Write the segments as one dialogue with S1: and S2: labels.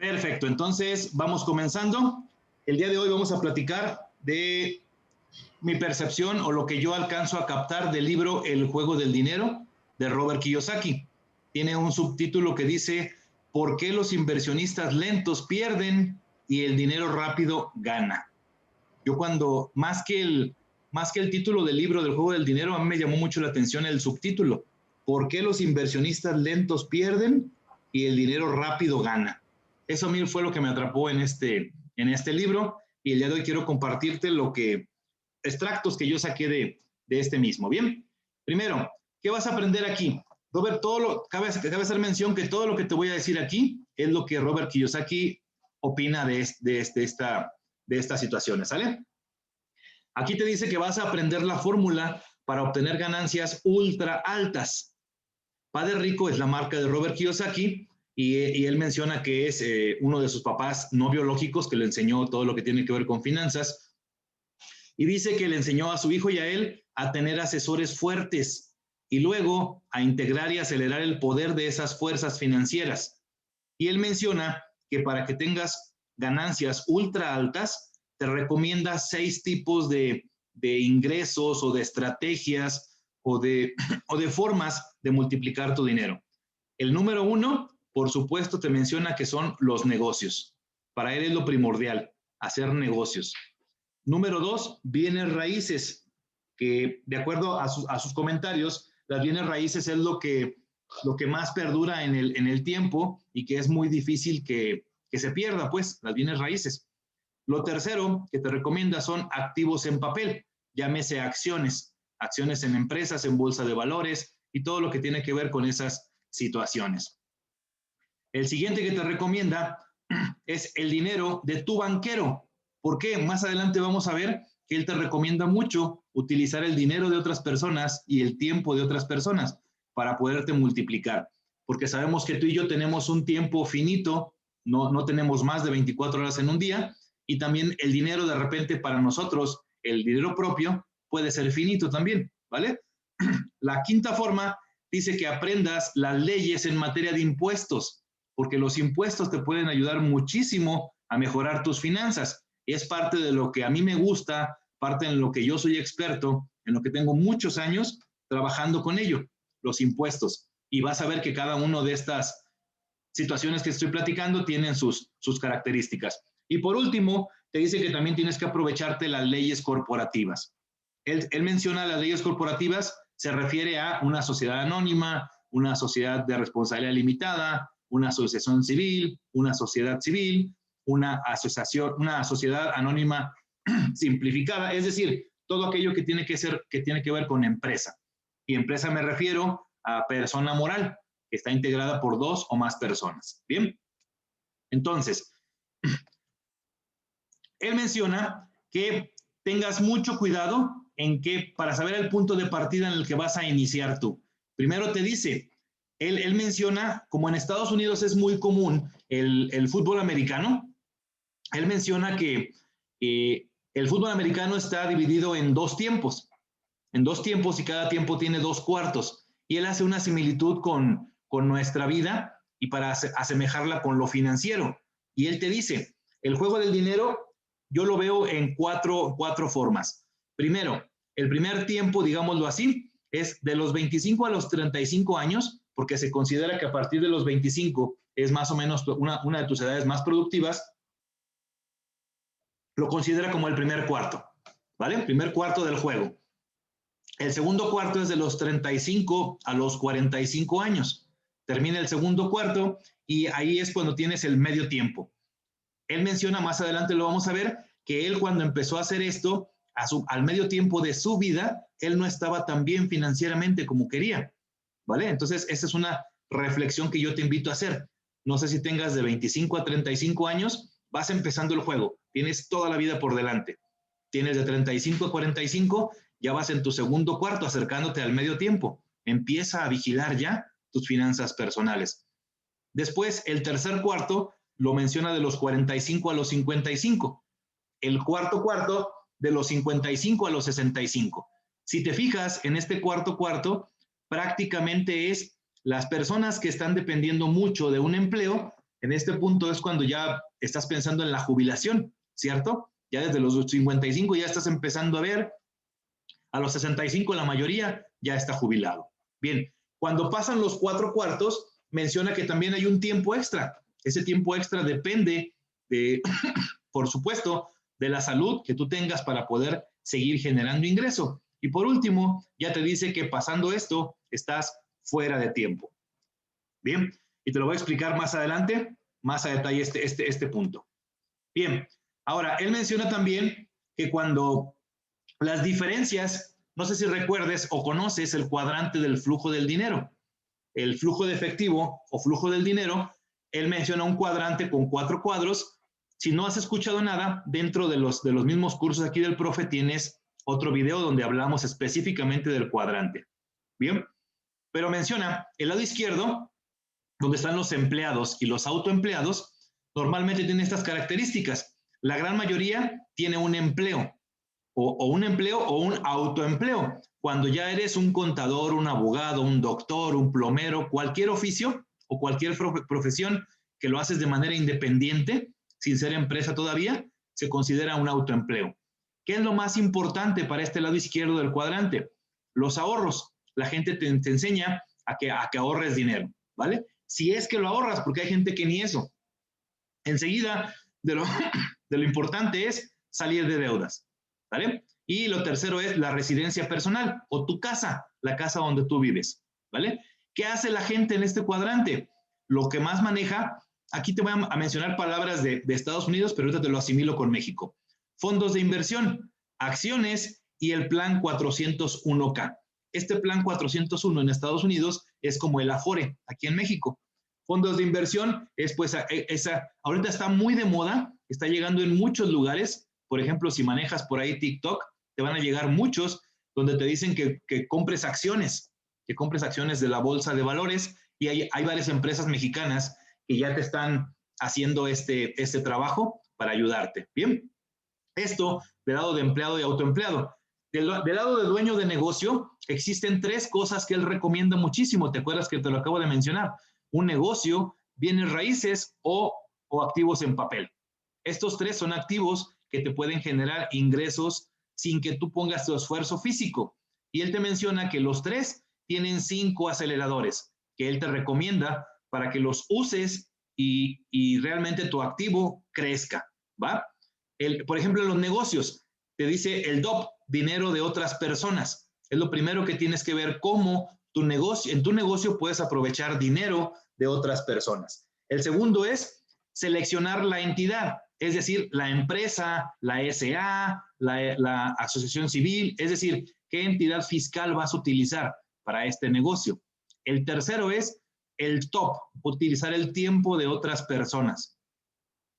S1: Perfecto, entonces vamos comenzando. El día de hoy vamos a platicar de mi percepción o lo que yo alcanzo a captar del libro El juego del dinero de Robert Kiyosaki. Tiene un subtítulo que dice ¿por qué los inversionistas lentos pierden y el dinero rápido gana? Yo cuando, más que el título del libro del juego del dinero, a mí me llamó mucho la atención el subtítulo. ¿Por qué los inversionistas lentos pierden y el dinero rápido gana? Eso a mí fue lo que me atrapó en este libro y el día de hoy quiero compartirte extractos que yo saqué de este mismo. Bien, primero, ¿qué vas a aprender aquí? Robert, cabe hacer mención que todo lo que te voy a decir aquí es lo que Robert Kiyosaki opina de estas situaciones, ¿sale? Aquí te dice que vas a aprender la fórmula para obtener ganancias ultra altas. Padre Rico es la marca de Robert Kiyosaki y él menciona que es uno de sus papás no biológicos que le enseñó todo lo que tiene que ver con finanzas y dice que le enseñó a su hijo y a él a tener asesores fuertes y luego a integrar y acelerar el poder de esas fuerzas financieras. Y él menciona que para que tengas ganancias ultra altas, te recomienda 6 tipos de ingresos o de estrategias o de formas de multiplicar tu dinero. El número 1, por supuesto, te menciona que son los negocios. Para él es lo primordial, hacer negocios. Número 2, bienes raíces, que de acuerdo a sus comentarios, las bienes raíces es lo que más perdura en el tiempo y que es muy difícil que se pierda, pues, las bienes raíces. Lo tercero que te recomienda son activos en papel, llámese acciones en empresas, en bolsa de valores y todo lo que tiene que ver con esas situaciones. El siguiente que te recomienda es el dinero de tu banquero. ¿Por qué? Más adelante vamos a ver que él te recomienda mucho utilizar el dinero de otras personas y el tiempo de otras personas para poderte multiplicar. Porque sabemos que tú y yo tenemos un tiempo finito, no tenemos más de 24 horas en un día, y también el dinero de repente para nosotros, el dinero propio, puede ser finito también, ¿vale? La quinta forma dice que aprendas las leyes en materia de impuestos, porque los impuestos te pueden ayudar muchísimo a mejorar tus finanzas. Es parte de lo que a mí me gusta, parte en lo que yo soy experto, en lo que tengo muchos años trabajando con ello, los impuestos. Y vas a ver que cada una de estas situaciones que estoy platicando tienen sus características. Y por último, te dice que también tienes que aprovecharte las leyes corporativas. Él menciona las leyes corporativas, se refiere a una sociedad anónima, una sociedad de responsabilidad limitada, una asociación civil, una sociedad civil, una sociedad anónima simplificada, es decir, todo aquello que tiene que ver con empresa. Y empresa me refiero a persona moral, que está integrada por 2 o más personas. Bien, entonces, él menciona que tengas mucho cuidado para saber el punto de partida en el que vas a iniciar tú. Primero te dice, él menciona, como en Estados Unidos es muy común el fútbol americano, él menciona que el fútbol americano está dividido en 2 tiempos, y cada tiempo tiene 2 cuartos. Y él hace una similitud con nuestra vida y para asemejarla con lo financiero. Y él te dice, el juego del dinero yo lo veo en cuatro formas. Primero, el primer tiempo, digámoslo así, es de los 25 a los 35 años, porque se considera que a partir de los 25 es más o menos una de tus edades más productivas, lo considera como el primer cuarto, ¿vale? El primer cuarto del juego. El segundo cuarto es de los 35 a los 45 años. Termina el segundo cuarto y ahí es cuando tienes el medio tiempo. Él menciona, más adelante lo vamos a ver, que él cuando empezó a hacer esto, al medio tiempo de su vida, él no estaba tan bien financieramente como quería, ¿vale? Entonces, esa es una reflexión que yo te invito a hacer. No sé si tengas de 25 a 35 años, vas empezando el juego, tienes toda la vida por delante. Tienes de 35 a 45, ya vas en tu segundo cuarto acercándote al medio tiempo. Empieza a vigilar ya tus finanzas personales. Después, el tercer cuarto lo menciona de los 45 a los 55. El cuarto de los 55 a los 65. Si te fijas, en este cuarto, prácticamente es las personas que están dependiendo mucho de un empleo En este punto es cuando ya estás pensando en la jubilación, ¿cierto? Ya desde los 55 ya estás empezando a ver, a los 65 la mayoría ya está jubilado. Bien, cuando pasan los 4/4, menciona que también hay un tiempo extra. Ese tiempo extra depende de, por supuesto, de la salud que tú tengas para poder seguir generando ingreso. Y por último, ya te dice que pasando esto, estás fuera de tiempo. Bien, y te lo voy a explicar más adelante, más a detalle este punto. Bien, ahora, él menciona también que cuando las diferencias, no sé si recuerdes o conoces el cuadrante del flujo del dinero, el flujo de efectivo o flujo del dinero, él menciona un cuadrante con 4 cuadros. Si no has escuchado nada, dentro de los mismos cursos aquí del profe tienes otro video donde hablamos específicamente del cuadrante. Bien, pero menciona el lado izquierdo, donde están los empleados y los autoempleados, normalmente tienen estas características. La gran mayoría tiene un empleo, o un empleo o un autoempleo. Cuando ya eres un contador, un abogado, un doctor, un plomero, cualquier oficio o cualquier profesión que lo haces de manera independiente, sin ser empresa todavía, se considera un autoempleo. ¿Qué es lo más importante para este lado izquierdo del cuadrante? Los ahorros. La gente te enseña a que ahorres dinero, ¿vale? Si es que lo ahorras, porque hay gente que ni eso. Enseguida, de lo importante es salir de deudas, ¿vale? Y lo tercero es la residencia personal o tu casa, la casa donde tú vives, ¿vale? ¿Qué hace la gente en este cuadrante? Lo que más maneja, aquí te voy a mencionar palabras de Estados Unidos, pero ahorita te lo asimilo con México. Fondos de inversión, acciones y el plan 401k. Este plan 401 en Estados Unidos es como el Afore aquí en México. Fondos de inversión es pues ahorita está muy de moda, está llegando en muchos lugares. Por ejemplo, si manejas por ahí TikTok, te van a llegar muchos donde te dicen que compres acciones, de la bolsa de valores, y hay varias empresas mexicanas que ya te están haciendo este trabajo para ayudarte. Bien, esto del lado de empleado y autoempleado. Del lado de dueño de negocio, existen 3 cosas que él recomienda muchísimo. ¿Te acuerdas que te lo acabo de mencionar? Un negocio, bienes raíces o activos en papel. Estos 3 son activos que te pueden generar ingresos sin que tú pongas tu esfuerzo físico. Y él te menciona que los 3 tienen 5 aceleradores que él te recomienda para que los uses y realmente tu activo crezca, ¿va? Por ejemplo, en los negocios, te dice el DOP, dinero de otras personas. Es lo primero que tienes que ver, cómo en tu negocio puedes aprovechar dinero de otras personas. El segundo es seleccionar la entidad, es decir, la empresa, la SA, la asociación civil, es decir, qué entidad fiscal vas a utilizar para este negocio. El tercero es el top, utilizar el tiempo de otras personas.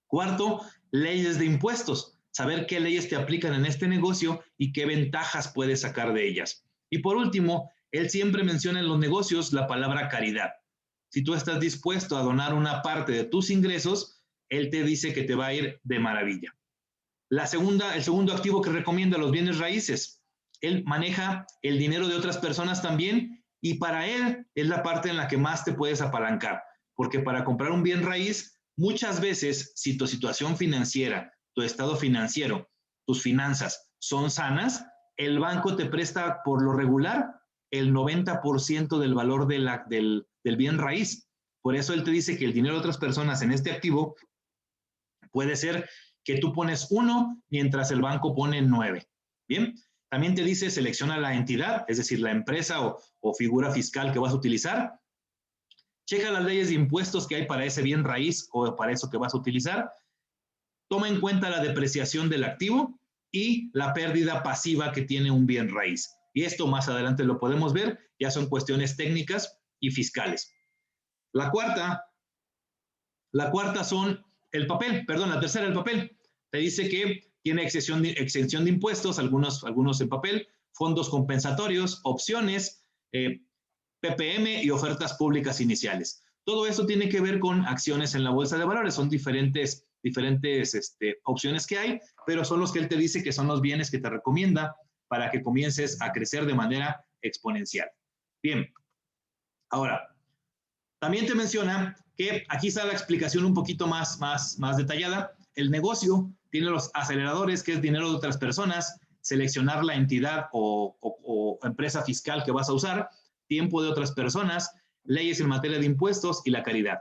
S1: Cuarto, leyes de impuestos, saber qué leyes te aplican en este negocio y qué ventajas puedes sacar de ellas. Y por último, él siempre menciona en los negocios la palabra caridad. Si tú estás dispuesto a donar una parte de tus ingresos, él te dice que te va a ir de maravilla. El segundo activo que recomienda, los bienes raíces. Él maneja el dinero de otras personas también, y para él es la parte en la que más te puedes apalancar, porque para comprar un bien raíz, muchas veces, si tu situación financiera, tu estado financiero, tus finanzas son sanas, el banco te presta por lo regular el 90% del valor del bien raíz. Por eso él te dice que el dinero de otras personas en este activo puede ser que tú pones 1 mientras el banco pone 9. Bien, también te dice selecciona la entidad, es decir, la empresa o figura fiscal que vas a utilizar. Checa las leyes de impuestos que hay para ese bien raíz o para eso que vas a utilizar. Toma en cuenta la depreciación del activo y la pérdida pasiva que tiene un bien raíz. Y esto más adelante lo podemos ver, ya son cuestiones técnicas y fiscales. La cuarta son el papel, la tercera, el papel. Te dice que tiene exención de impuestos, algunos en papel, fondos compensatorios, opciones, PPM y ofertas públicas iniciales. Todo esto tiene que ver con acciones en la bolsa de valores. Son diferentes opciones que hay, pero son los que él te dice que son los bienes que te recomienda para que comiences a crecer de manera exponencial. Bien, ahora, También te menciona que aquí está la explicación un poquito más detallada. El negocio tiene los aceleradores, que es dinero de otras personas, seleccionar la entidad o empresa fiscal que vas a usar, tiempo de otras personas, leyes en materia de impuestos y la caridad.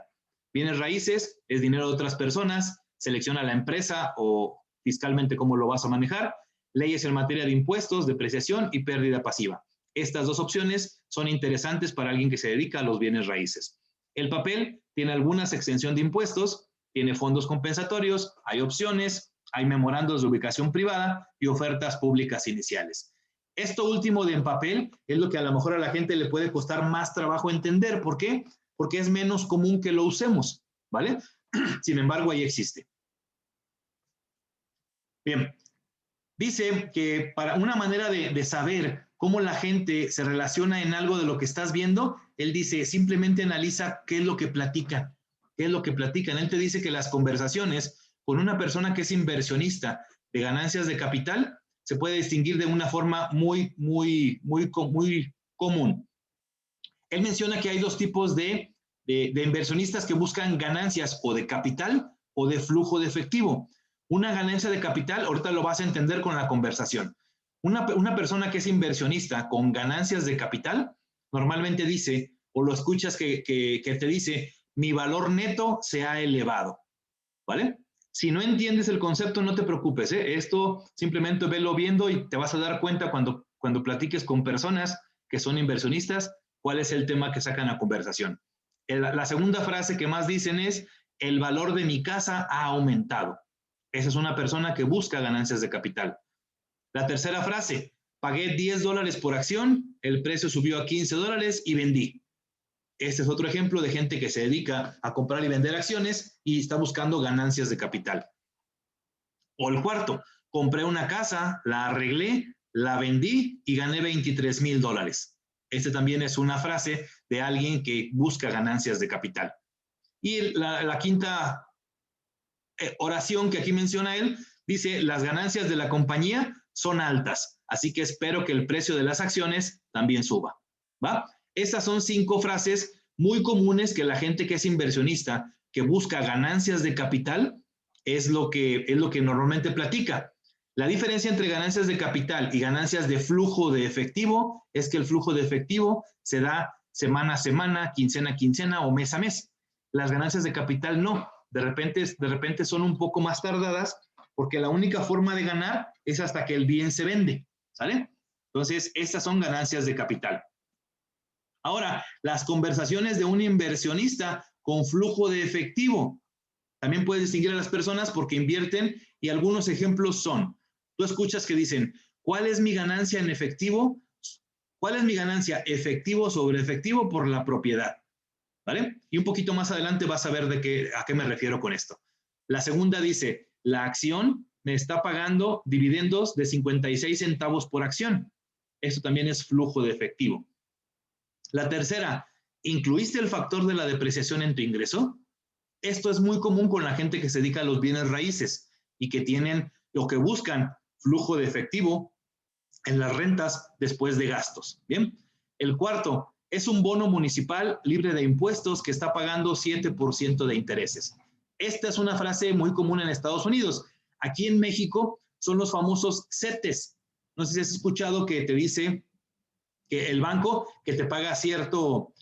S1: Bienes raíces es dinero de otras personas, selecciona la empresa o fiscalmente cómo lo vas a manejar, leyes en materia de impuestos, depreciación y pérdida pasiva. Estas dos opciones son interesantes para alguien que se dedica a los bienes raíces. El papel tiene algunas exención de impuestos, tiene fondos compensatorios, hay opciones, hay memorandos de ubicación privada y ofertas públicas iniciales. Esto último de en papel es lo que a lo mejor a la gente le puede costar más trabajo entender. ¿Por qué? Porque es menos común que lo usemos, ¿vale? Sin embargo, ahí existe. Bien, dice que para una manera de saber cómo la gente se relaciona en algo de lo que estás viendo, él dice, simplemente analiza qué es lo que platican, qué es lo que platican. Él te dice que las conversaciones con una persona que es inversionista de ganancias de capital se puede distinguir de una forma muy común. Él menciona que hay dos tipos de inversionistas que buscan ganancias o de capital o de flujo de efectivo. Una ganancia de capital, ahorita lo vas a entender con la conversación. Una persona que es inversionista con ganancias de capital, normalmente dice, o lo escuchas que te dice, mi valor neto se ha elevado, ¿vale? Si no entiendes el concepto, no te preocupes, ¿eh? Esto simplemente velo viendo y te vas a dar cuenta cuando platiques con personas que son inversionistas, cuál es el tema que sacan a conversación. La segunda frase que más dicen es, el valor de mi casa ha aumentado. Esa es una persona que busca ganancias de capital. La tercera frase, pagué $10 por acción, el precio subió a $15 y vendí. Este es otro ejemplo de gente que se dedica a comprar y vender acciones y está buscando ganancias de capital. O el cuarto, compré una casa, la arreglé, la vendí y gané $23,000. Este también es una frase de alguien que busca ganancias de capital. Y la quinta oración que aquí menciona él, dice, las ganancias de la compañía son altas, así que espero que el precio de las acciones también suba, ¿va? Estas son 5 frases muy comunes que la gente que es inversionista, que busca ganancias de capital, es lo que normalmente platica. La diferencia entre ganancias de capital y ganancias de flujo de efectivo es que el flujo de efectivo se da semana a semana, quincena a quincena o mes a mes. Las ganancias de capital no. De repente son un poco más tardadas porque la única forma de ganar es hasta que el bien se vende, ¿sale? Entonces, estas son ganancias de capital. Ahora, las conversaciones de un inversionista con flujo de efectivo. También puedes distinguir a las personas porque invierten y algunos ejemplos son, tú escuchas que dicen, ¿cuál es mi ganancia en efectivo? ¿Cuál es mi ganancia efectivo sobre efectivo por la propiedad? ¿Vale? Y un poquito más adelante vas a ver a qué me refiero con esto. La segunda dice, la acción me está pagando dividendos de 56 centavos por acción. Esto también es flujo de efectivo. La tercera, ¿incluiste el factor de la depreciación en tu ingreso? Esto es muy común con la gente que se dedica a los bienes raíces y que tienen o que buscan flujo de efectivo en las rentas después de gastos. Bien. El cuarto, es un bono municipal libre de impuestos que está pagando 7% de intereses. Esta es una frase muy común en Estados Unidos. Aquí en México son los famosos CETES. No sé si has escuchado que te dice que el banco que te paga cierto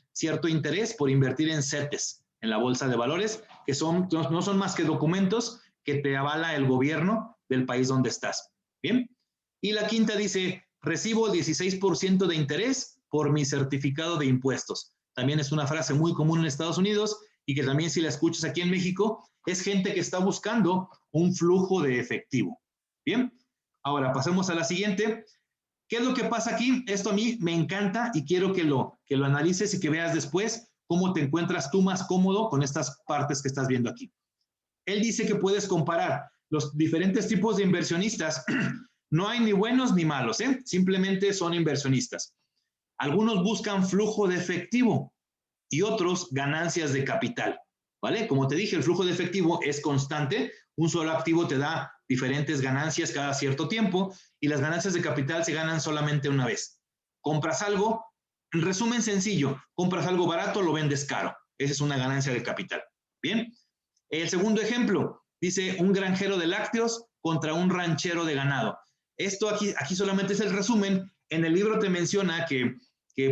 S1: interés por invertir en CETES, en la bolsa de valores, que no son más que documentos que te avala el gobierno del país donde estás. Bien. Y la quinta dice, recibo 16% de interés por mi certificado de impuestos. También es una frase muy común en Estados Unidos y que también si la escuchas aquí en México, es gente que está buscando un flujo de efectivo. Bien, ahora pasemos a la siguiente. ¿Qué es lo que pasa aquí? Esto a mí me encanta y quiero que lo analices y que veas después cómo te encuentras tú más cómodo con estas partes que estás viendo aquí. Él dice que puedes comparar los diferentes tipos de inversionistas. No hay ni buenos ni malos, ¿eh? Simplemente son inversionistas. Algunos buscan flujo de efectivo y otros ganancias de capital, ¿vale? Como te dije, el flujo de efectivo es constante. Un solo activo te da diferentes ganancias cada cierto tiempo y las ganancias de capital se ganan solamente una vez. Compras algo, en resumen sencillo, compras algo barato, lo vendes caro. esa es una ganancia de capital. Bien, el segundo ejemplo, dice un granjero de lácteos contra un ranchero de ganado. Esto aquí solamente es el resumen. En el libro te menciona que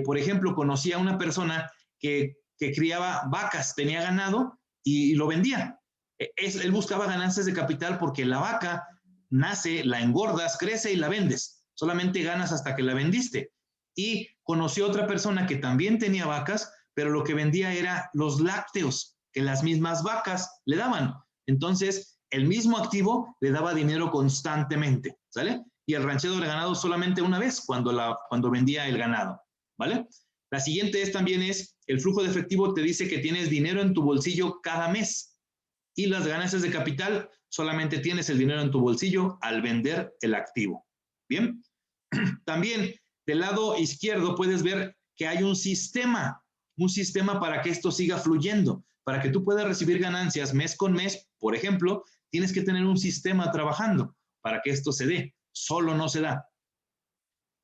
S1: por ejemplo, conocía a una persona que criaba vacas, tenía ganado y lo vendía. Él buscaba ganancias de capital porque la vaca nace, la engordas, crece y la vendes. Solamente ganas hasta que la vendiste. Y conoció a otra persona que también tenía vacas, pero lo que vendía era los lácteos que las mismas vacas le daban. Entonces, el mismo activo le daba dinero constantemente, ¿sale? Y el ranchero de ganado solamente una vez cuando vendía el ganado, ¿vale? La siguiente también es, el flujo de efectivo te dice que tienes dinero en tu bolsillo cada mes y las ganancias de capital solamente tienes el dinero en tu bolsillo al vender el activo. Bien, también del lado izquierdo puedes ver que hay un sistema para que esto siga fluyendo, para que tú puedas recibir ganancias mes con mes. Por ejemplo, tienes que tener un sistema trabajando para que esto se dé. Solo no se da.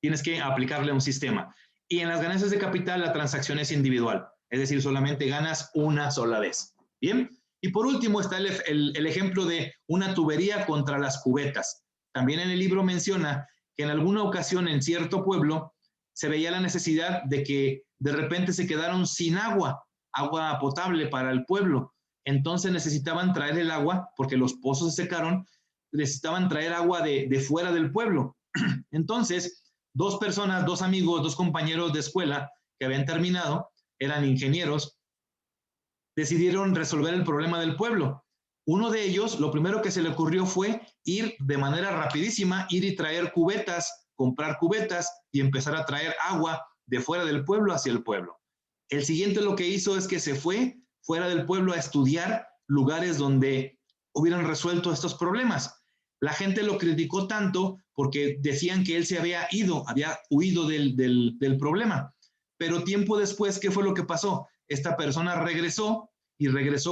S1: Tienes que aplicarle un sistema. Y en las ganancias de capital la transacción es individual, es decir, solamente ganas una sola vez. Bien, y por último está el ejemplo de una tubería contra las cubetas. También en el libro menciona que en alguna ocasión en cierto pueblo se veía la necesidad de que de repente se quedaron sin agua potable para el pueblo. Entonces necesitaban traer el agua, porque los pozos se secaron, necesitaban traer agua de fuera del pueblo. Entonces, dos personas, dos amigos, dos compañeros de escuela que habían terminado, eran ingenieros, decidieron resolver el problema del pueblo. Uno de ellos, lo primero que se le ocurrió fue ir de manera rapidísima, ir y traer cubetas, comprar cubetas y empezar a traer agua de fuera del pueblo hacia el pueblo. El siguiente lo que hizo es que se fue fuera del pueblo a estudiar lugares donde hubieran resuelto estos problemas. La gente lo criticó tanto porque decían que él se había huido del problema. Pero tiempo después, ¿qué fue lo que pasó? Esta persona regresó y les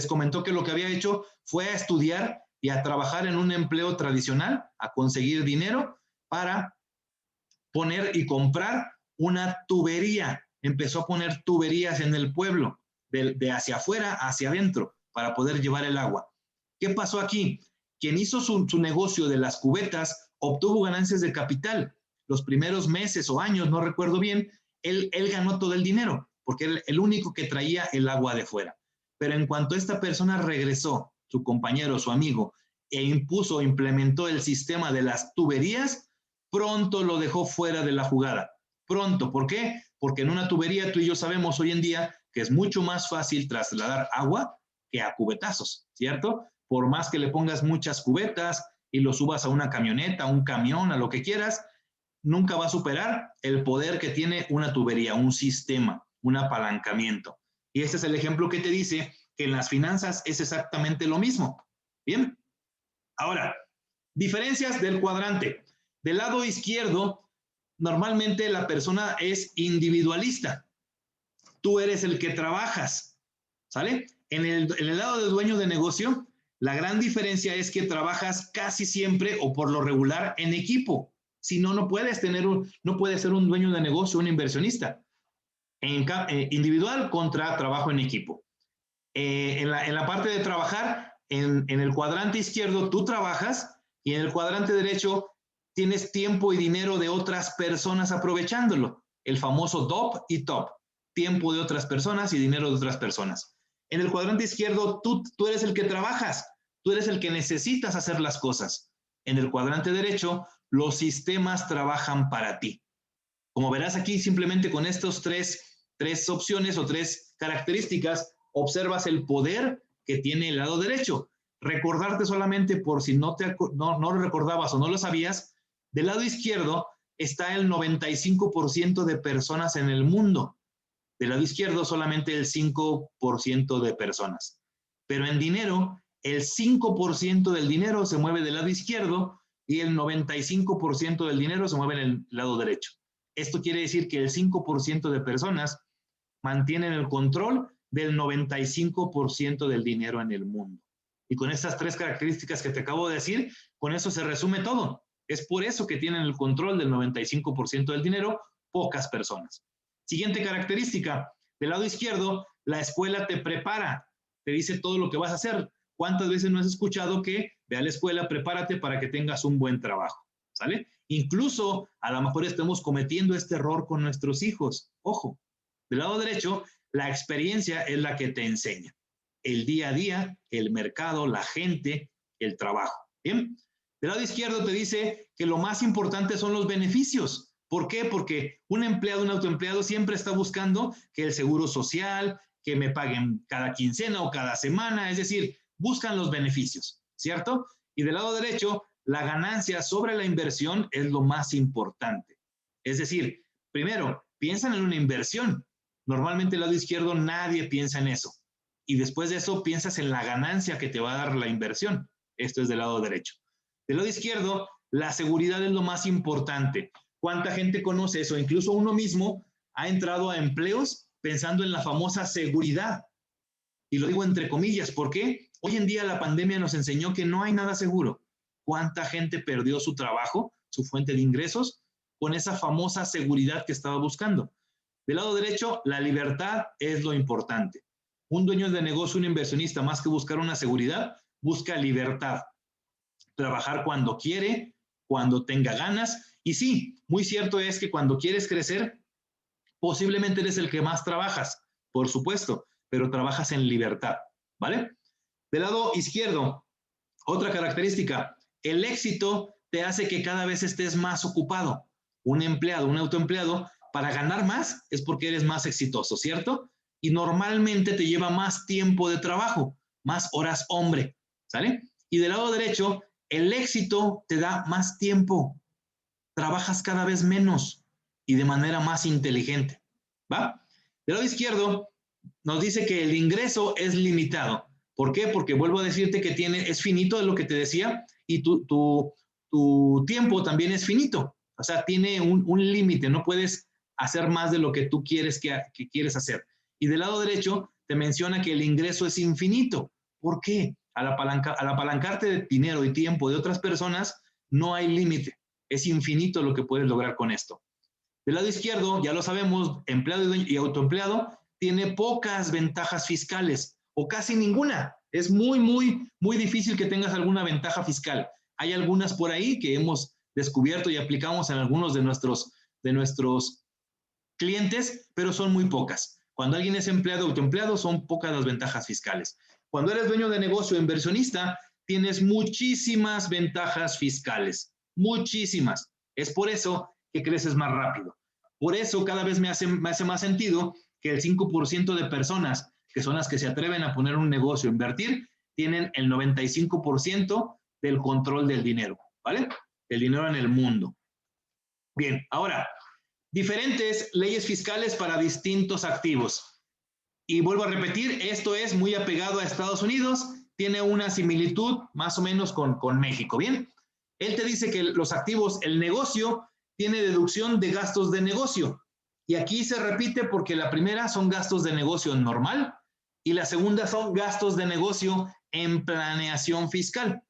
S1: comentó que lo que había hecho fue a estudiar y a trabajar en un empleo tradicional, a conseguir dinero para poner y comprar una tubería. Empezó a poner tuberías en el pueblo, de hacia afuera hacia adentro, para poder llevar el agua. ¿Qué pasó aquí? Quien hizo su negocio de las cubetas obtuvo ganancias de capital. Los primeros meses o años, no recuerdo bien, él ganó todo el dinero, porque era el único que traía el agua de fuera. Pero en cuanto esta persona regresó, su compañero, su amigo, implementó el sistema de las tuberías, pronto lo dejó fuera de la jugada. Pronto, ¿por qué? Porque en una tubería tú y yo sabemos hoy en día que es mucho más fácil trasladar agua que a cubetazos, ¿cierto? Por más que le pongas muchas cubetas y lo subas a una camioneta, a un camión, a lo que quieras, nunca va a superar el poder que tiene una tubería, un sistema, un apalancamiento. Y este es el ejemplo que te dice que en las finanzas es exactamente lo mismo. Bien. Ahora, diferencias del cuadrante. Del lado izquierdo, normalmente la persona es individualista. Tú eres el que trabajas, ¿sale? En el lado de dueño de negocio, la gran diferencia es que trabajas casi siempre o por lo regular en equipo. Si no, no puedes ser un dueño de negocio, un inversionista. Individual contra trabajo en equipo. En la parte de trabajar, en el cuadrante izquierdo tú trabajas y en el cuadrante derecho tienes tiempo y dinero de otras personas aprovechándolo. El famoso DOP y TOP. Tiempo de otras personas y dinero de otras personas. En el cuadrante izquierdo tú eres el que trabajas. Tú eres el que necesitas hacer las cosas. En el cuadrante derecho, los sistemas trabajan para ti. Como verás aquí, simplemente con estos tres opciones o tres características, observas el poder que tiene el lado derecho. Recordarte solamente por si no lo recordabas o no lo sabías, del lado izquierdo está el 95% de personas en el mundo. Del lado izquierdo solamente el 5% de personas. Pero en dinero, el 5% del dinero se mueve del lado izquierdo y el 95% del dinero se mueve en el lado derecho. Esto quiere decir que el 5% de personas mantienen el control del 95% del dinero en el mundo. Y con estas tres características que te acabo de decir, con eso se resume todo. Es por eso que tienen el control del 95% del dinero pocas personas. Siguiente característica, del lado izquierdo, la escuela te prepara, te dice todo lo que vas a hacer. ¿Cuántas veces no has escuchado que ve a la escuela, prepárate para que tengas un buen trabajo? ¿Sale? Incluso a lo mejor estemos cometiendo este error con nuestros hijos. Ojo, del lado derecho, la experiencia es la que te enseña. El día a día, el mercado, la gente, el trabajo. ¿Bien? Del lado izquierdo te dice que lo más importante son los beneficios. ¿Por qué? Porque un empleado, un autoempleado siempre está buscando que el seguro social, que me paguen cada quincena o cada semana, es decir, buscan los beneficios, ¿cierto? Y del lado derecho, la ganancia sobre la inversión es lo más importante. Es decir, primero, piensan en una inversión. Normalmente el lado izquierdo nadie piensa en eso. Y después de eso piensas en la ganancia que te va a dar la inversión. Esto es del lado derecho. Del lado izquierdo, la seguridad es lo más importante. ¿Cuánta gente conoce eso? Incluso uno mismo ha entrado a empleos pensando en la famosa seguridad. Y lo digo entre comillas, ¿por qué? Hoy en día la pandemia nos enseñó que no hay nada seguro. ¿Cuánta gente perdió su trabajo, su fuente de ingresos, con esa famosa seguridad que estaba buscando? Del lado derecho, la libertad es lo importante. Un dueño de negocio, un inversionista, más que buscar una seguridad, busca libertad. Trabajar cuando quiere, cuando tenga ganas. Y sí, muy cierto es que cuando quieres crecer, posiblemente eres el que más trabajas, por supuesto, pero trabajas en libertad, ¿vale? Del lado izquierdo, otra característica, el éxito te hace que cada vez estés más ocupado. Un empleado, un autoempleado, para ganar más es porque eres más exitoso, ¿cierto? Y normalmente te lleva más tiempo de trabajo, más horas hombre, ¿sale? Y del lado derecho, el éxito te da más tiempo, trabajas cada vez menos y de manera más inteligente, ¿va? Del lado izquierdo nos dice que el ingreso es limitado. ¿Por qué? Porque vuelvo a decirte que es finito, es lo que te decía, y tu tiempo también es finito. O sea, tiene un límite, no puedes hacer más de lo que tú quieres que quieres hacer. Y del lado derecho te menciona que el ingreso es infinito. ¿Por qué? Al apalancarte de dinero y tiempo de otras personas, no hay límite. Es infinito lo que puedes lograr con esto. Del lado izquierdo, ya lo sabemos, empleado y autoempleado, tiene pocas ventajas fiscales o casi ninguna. Es muy difícil que tengas alguna ventaja fiscal. Hay algunas por ahí que hemos descubierto y aplicamos en algunos de nuestros clientes, pero son muy pocas. Cuando alguien es empleado o autoempleado, son pocas las ventajas fiscales. Cuando eres dueño de negocio o inversionista, tienes muchísimas ventajas fiscales, muchísimas. Es por eso que creces más rápido. Por eso cada vez me hace más sentido que el 5% de personas que son las que se atreven a poner un negocio, invertir, tienen el 95% del control del dinero, ¿vale? El dinero en el mundo. Bien, ahora, diferentes leyes fiscales para distintos activos. Y vuelvo a repetir, esto es muy apegado a Estados Unidos, tiene una similitud más o menos con México, ¿bien? Él te dice que los activos, el negocio, tiene deducción de gastos de negocio. Y aquí se repite porque la primera son gastos de negocio normal y la segunda son gastos de negocio en planeación fiscal.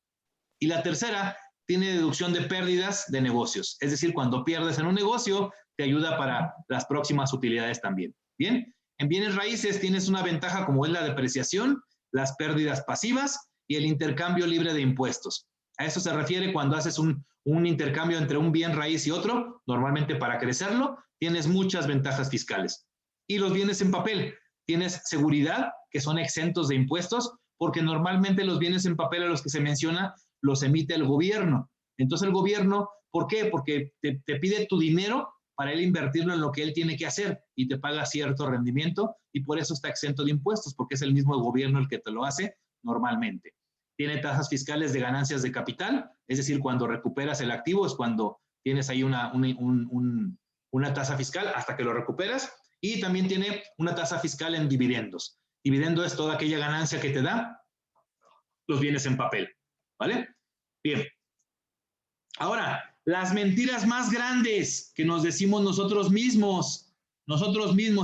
S1: Y la tercera tiene deducción de pérdidas de negocios. Es decir, cuando pierdes en un negocio, te ayuda para las próximas utilidades también. Bien, en bienes raíces tienes una ventaja como es la depreciación, las pérdidas pasivas y el intercambio libre de impuestos. A eso se refiere cuando haces un intercambio entre un bien raíz y otro, normalmente para crecerlo, tienes muchas ventajas fiscales. Y los bienes en papel, tienes seguridad, que son exentos de impuestos, porque normalmente los bienes en papel a los que se menciona los emite el gobierno. Entonces el gobierno, ¿por qué? Porque te pide tu dinero para él invertirlo en lo que él tiene que hacer y te paga cierto rendimiento y por eso está exento de impuestos, porque es el mismo gobierno el que te lo hace normalmente. Tiene tasas fiscales de ganancias de capital, es decir, cuando recuperas el activo es cuando tienes ahí una tasa fiscal hasta que lo recuperas, y también tiene una tasa fiscal en dividendos. Dividendo es toda aquella ganancia que te da los bienes en papel, ¿vale? Bien. Ahora, las mentiras más grandes que nos decimos nosotros mismos,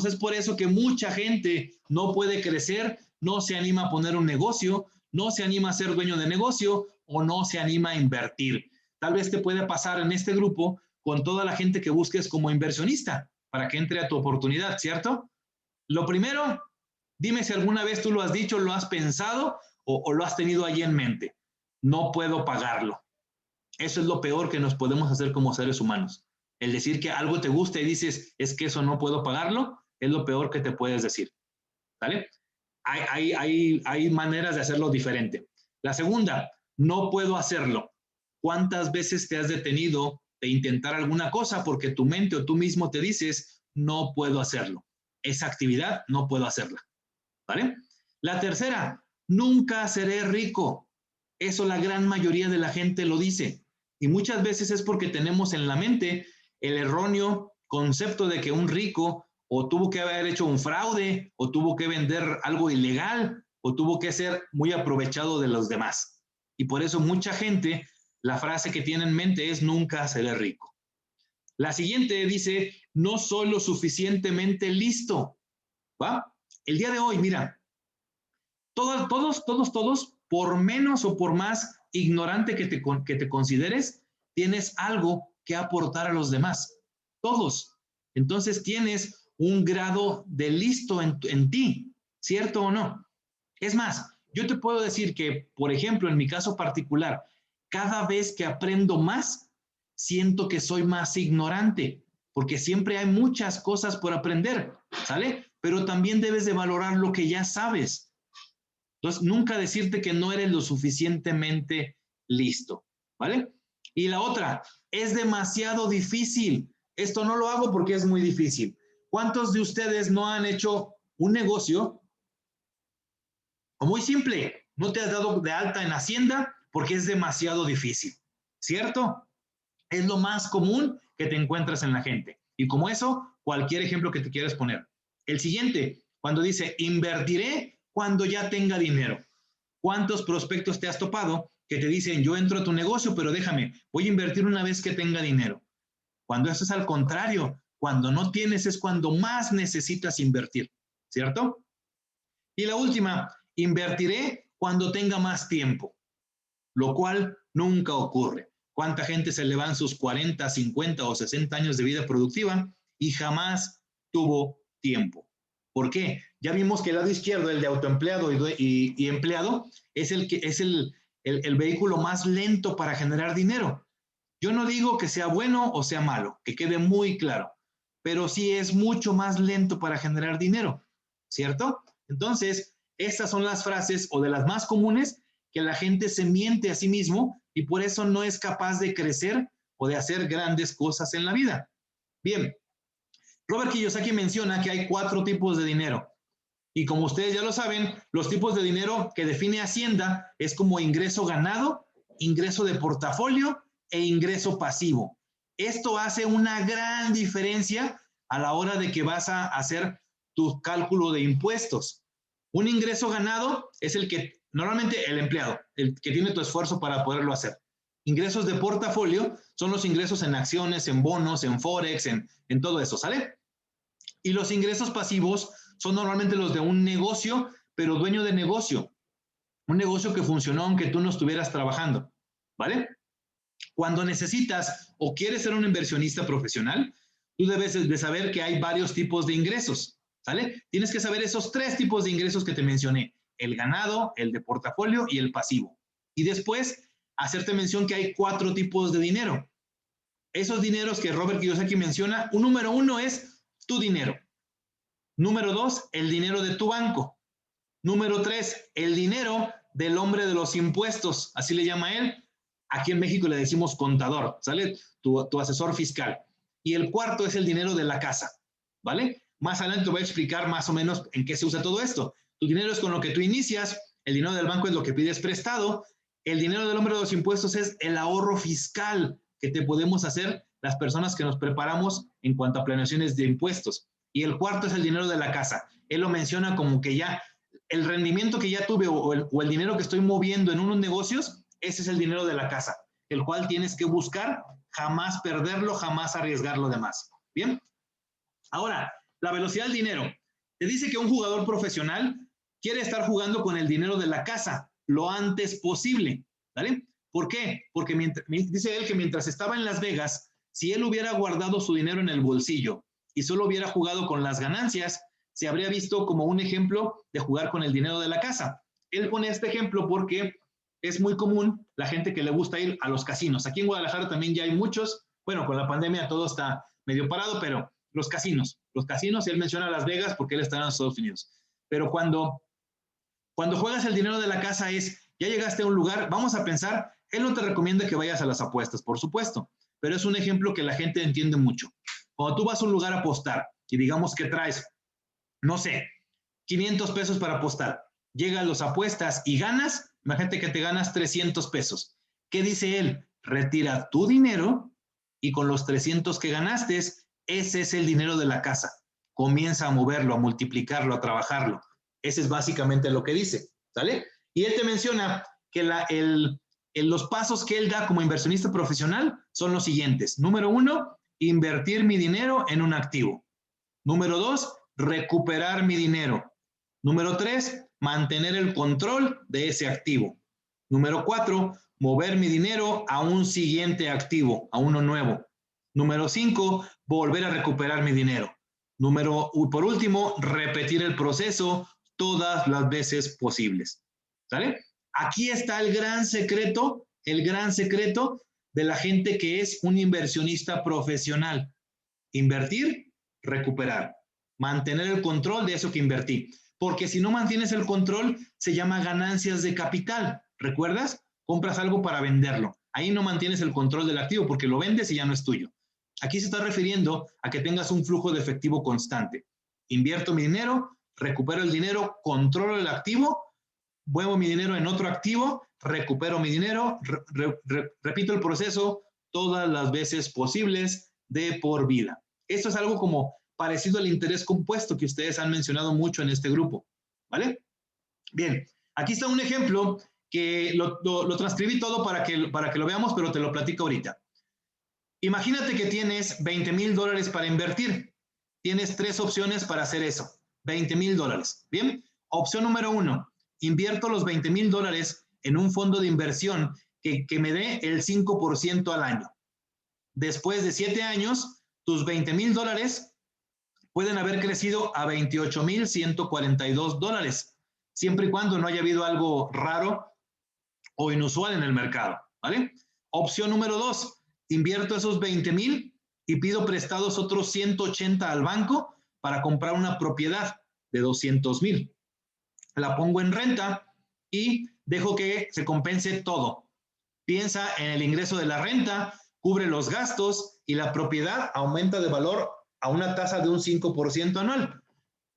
S1: es por eso que mucha gente no puede crecer, no se anima a poner un negocio, no se anima a ser dueño de negocio o no se anima a invertir. Tal vez te puede pasar en este grupo con toda la gente que busques como inversionista, para que entre a tu oportunidad, ¿cierto? Lo primero, dime si alguna vez tú lo has dicho, lo has pensado o lo has tenido ahí en mente. No puedo pagarlo. Eso es lo peor que nos podemos hacer como seres humanos. El decir que algo te gusta y dices, es que eso no puedo pagarlo, es lo peor que te puedes decir. ¿Vale? Hay maneras de hacerlo diferente. La segunda, no puedo hacerlo. ¿Cuántas veces te has detenido de intentar alguna cosa porque tu mente o tú mismo te dices, no puedo hacerlo? Esa actividad no puedo hacerla. ¿Vale? La tercera, nunca seré rico. Eso la gran mayoría de la gente lo dice. Y muchas veces es porque tenemos en la mente el erróneo concepto de que un rico o tuvo que haber hecho un fraude, o tuvo que vender algo ilegal, o tuvo que ser muy aprovechado de los demás. Y por eso mucha gente, la frase que tiene en mente es nunca seré rico. La siguiente dice, no soy lo suficientemente listo. ¿Va? El día de hoy, mira, todos, por menos o por más ignorante que te consideres, tienes algo que aportar a los demás. Todos. Entonces tienes un grado de listo en ti, ¿cierto o no? Es más, yo te puedo decir que, por ejemplo, en mi caso particular, cada vez que aprendo más, siento que soy más ignorante, porque siempre hay muchas cosas por aprender, ¿sale? Pero también debes de valorar lo que ya sabes. Entonces, nunca decirte que no eres lo suficientemente listo, ¿vale? Y la otra, es demasiado difícil. Esto no lo hago porque es muy difícil. ¿Cuántos de ustedes no han hecho un negocio muy simple? No te has dado de alta en Hacienda porque es demasiado difícil, ¿cierto? Es lo más común que te encuentras en la gente. Y como eso, cualquier ejemplo que te quieras poner. El siguiente, cuando dice, invertiré cuando ya tenga dinero. ¿Cuántos prospectos te has topado que te dicen, yo entro a tu negocio, pero déjame, voy a invertir una vez que tenga dinero? Cuando eso es al contrario, cuando no tienes es cuando más necesitas invertir, ¿cierto? Y la última, invertiré cuando tenga más tiempo, lo cual nunca ocurre. ¿Cuánta gente se le van sus 40, 50 o 60 años de vida productiva y jamás tuvo tiempo? ¿Por qué? Ya vimos que el lado izquierdo, el de autoempleado y empleado, es el vehículo más lento para generar dinero. Yo no digo que sea bueno o sea malo, que quede muy claro, pero sí es mucho más lento para generar dinero, ¿cierto? Entonces, estas son las frases o de las más comunes que la gente se miente a sí mismo y por eso no es capaz de crecer o de hacer grandes cosas en la vida. Bien, Robert Kiyosaki menciona que hay 4 tipos de dinero. Y como ustedes ya lo saben, los tipos de dinero que define Hacienda es como ingreso ganado, ingreso de portafolio e ingreso pasivo. Esto hace una gran diferencia a la hora de que vas a hacer tu cálculo de impuestos. Un ingreso ganado es el que normalmente el empleado, el que tiene tu esfuerzo para poderlo hacer. Ingresos de portafolio son los ingresos en acciones, en bonos, en forex, en todo eso, ¿sale? Y los ingresos pasivos son normalmente los de un negocio, pero dueño de negocio. Un negocio que funcionó aunque tú no estuvieras trabajando, ¿vale? Cuando necesitas o quieres ser un inversionista profesional, tú debes de saber que hay varios tipos de ingresos, ¿sale? Tienes que saber esos 3 tipos de ingresos que te mencioné, el ganado, el de portafolio y el pasivo. Y después, hacerte mención que hay 4 tipos de dinero. Esos dineros que Robert Kiyosaki menciona, un número 1 es tu dinero. Número 2, el dinero de tu banco. Número 3, el dinero del hombre de los impuestos, así le llama él. Aquí en México le decimos contador, ¿sale? Tu asesor fiscal. Y el cuarto es el dinero de la casa, ¿vale? Más adelante te voy a explicar más o menos en qué se usa todo esto. Tu dinero es con lo que tú inicias, el dinero del banco es lo que pides prestado, el dinero del hombre de los impuestos es el ahorro fiscal que te podemos hacer las personas que nos preparamos en cuanto a planeaciones de impuestos. Y el cuarto es el dinero de la casa. Él lo menciona como que ya el rendimiento que ya tuve o el dinero que estoy moviendo en unos negocios, ese es el dinero de la casa, el cual tienes que buscar, jamás perderlo, jamás arriesgar lo demás. Bien, ahora, la velocidad del dinero. Te dice que un jugador profesional quiere estar jugando con el dinero de la casa lo antes posible, ¿vale? ¿Por qué? Porque dice él que mientras estaba en Las Vegas, si él hubiera guardado su dinero en el bolsillo y solo hubiera jugado con las ganancias, se habría visto como un ejemplo de jugar con el dinero de la casa. Él pone este ejemplo porque es muy común la gente que le gusta ir a los casinos. Aquí en Guadalajara también ya hay muchos. Bueno, con la pandemia todo está medio parado, pero los casinos, y él menciona Las Vegas porque él está en los Estados Unidos. Pero cuando juegas el dinero de la casa ya llegaste a un lugar, vamos a pensar, él no te recomienda que vayas a las apuestas, por supuesto, pero es un ejemplo que la gente entiende mucho. Cuando tú vas a un lugar a apostar y digamos que traes, no sé, 500 pesos para apostar, llegan los apuestas y ganas, imagínate que te ganas 300 pesos. ¿Qué dice él? Retira tu dinero y con los 300 que ganaste, ese es el dinero de la casa. Comienza a moverlo, a multiplicarlo, a trabajarlo. Ese es básicamente lo que dice, ¿sale? Y él te menciona que los pasos que él da como inversionista profesional son los siguientes. Número 1, invertir mi dinero en un activo. Número 2, recuperar mi dinero. Número 3, mantener el control de ese activo. Número 4, mover mi dinero a un siguiente activo, a uno nuevo. Número 5, volver a recuperar mi dinero. Por último, repetir el proceso todas las veces posibles. ¿Sale? Aquí está el gran secreto de la gente que es un inversionista profesional. Invertir, recuperar. Mantener el control de eso que invertí. Porque si no mantienes el control, se llama ganancias de capital. ¿Recuerdas? Compras algo para venderlo. Ahí no mantienes el control del activo porque lo vendes y ya no es tuyo. Aquí se está refiriendo a que tengas un flujo de efectivo constante. Invierto mi dinero, recupero el dinero, controlo el activo, muevo mi dinero en otro activo, recupero mi dinero, repito el proceso todas las veces posibles de por vida. Esto es algo como parecido al interés compuesto que ustedes han mencionado mucho en este grupo, ¿vale? Bien, aquí está un ejemplo que lo transcribí todo para que lo veamos, pero te lo platico ahorita. Imagínate que tienes $20,000 para invertir. Tienes 3 opciones para hacer eso. $20,000. Bien, opción número 1, invierto los $20,000 en un fondo de inversión que me dé el 5% al año. Después de 7 años, tus $20,000 pueden haber crecido a $28,142, siempre y cuando no haya habido algo raro o inusual en el mercado, ¿vale? Opción número 2, invierto esos 20,000 y pido prestados otros 180 al banco para comprar una propiedad de 200,000. La pongo en renta y dejo que se compense todo. Piensa en el ingreso de la renta, cubre los gastos y la propiedad aumenta de valor a una tasa de un 5% anual.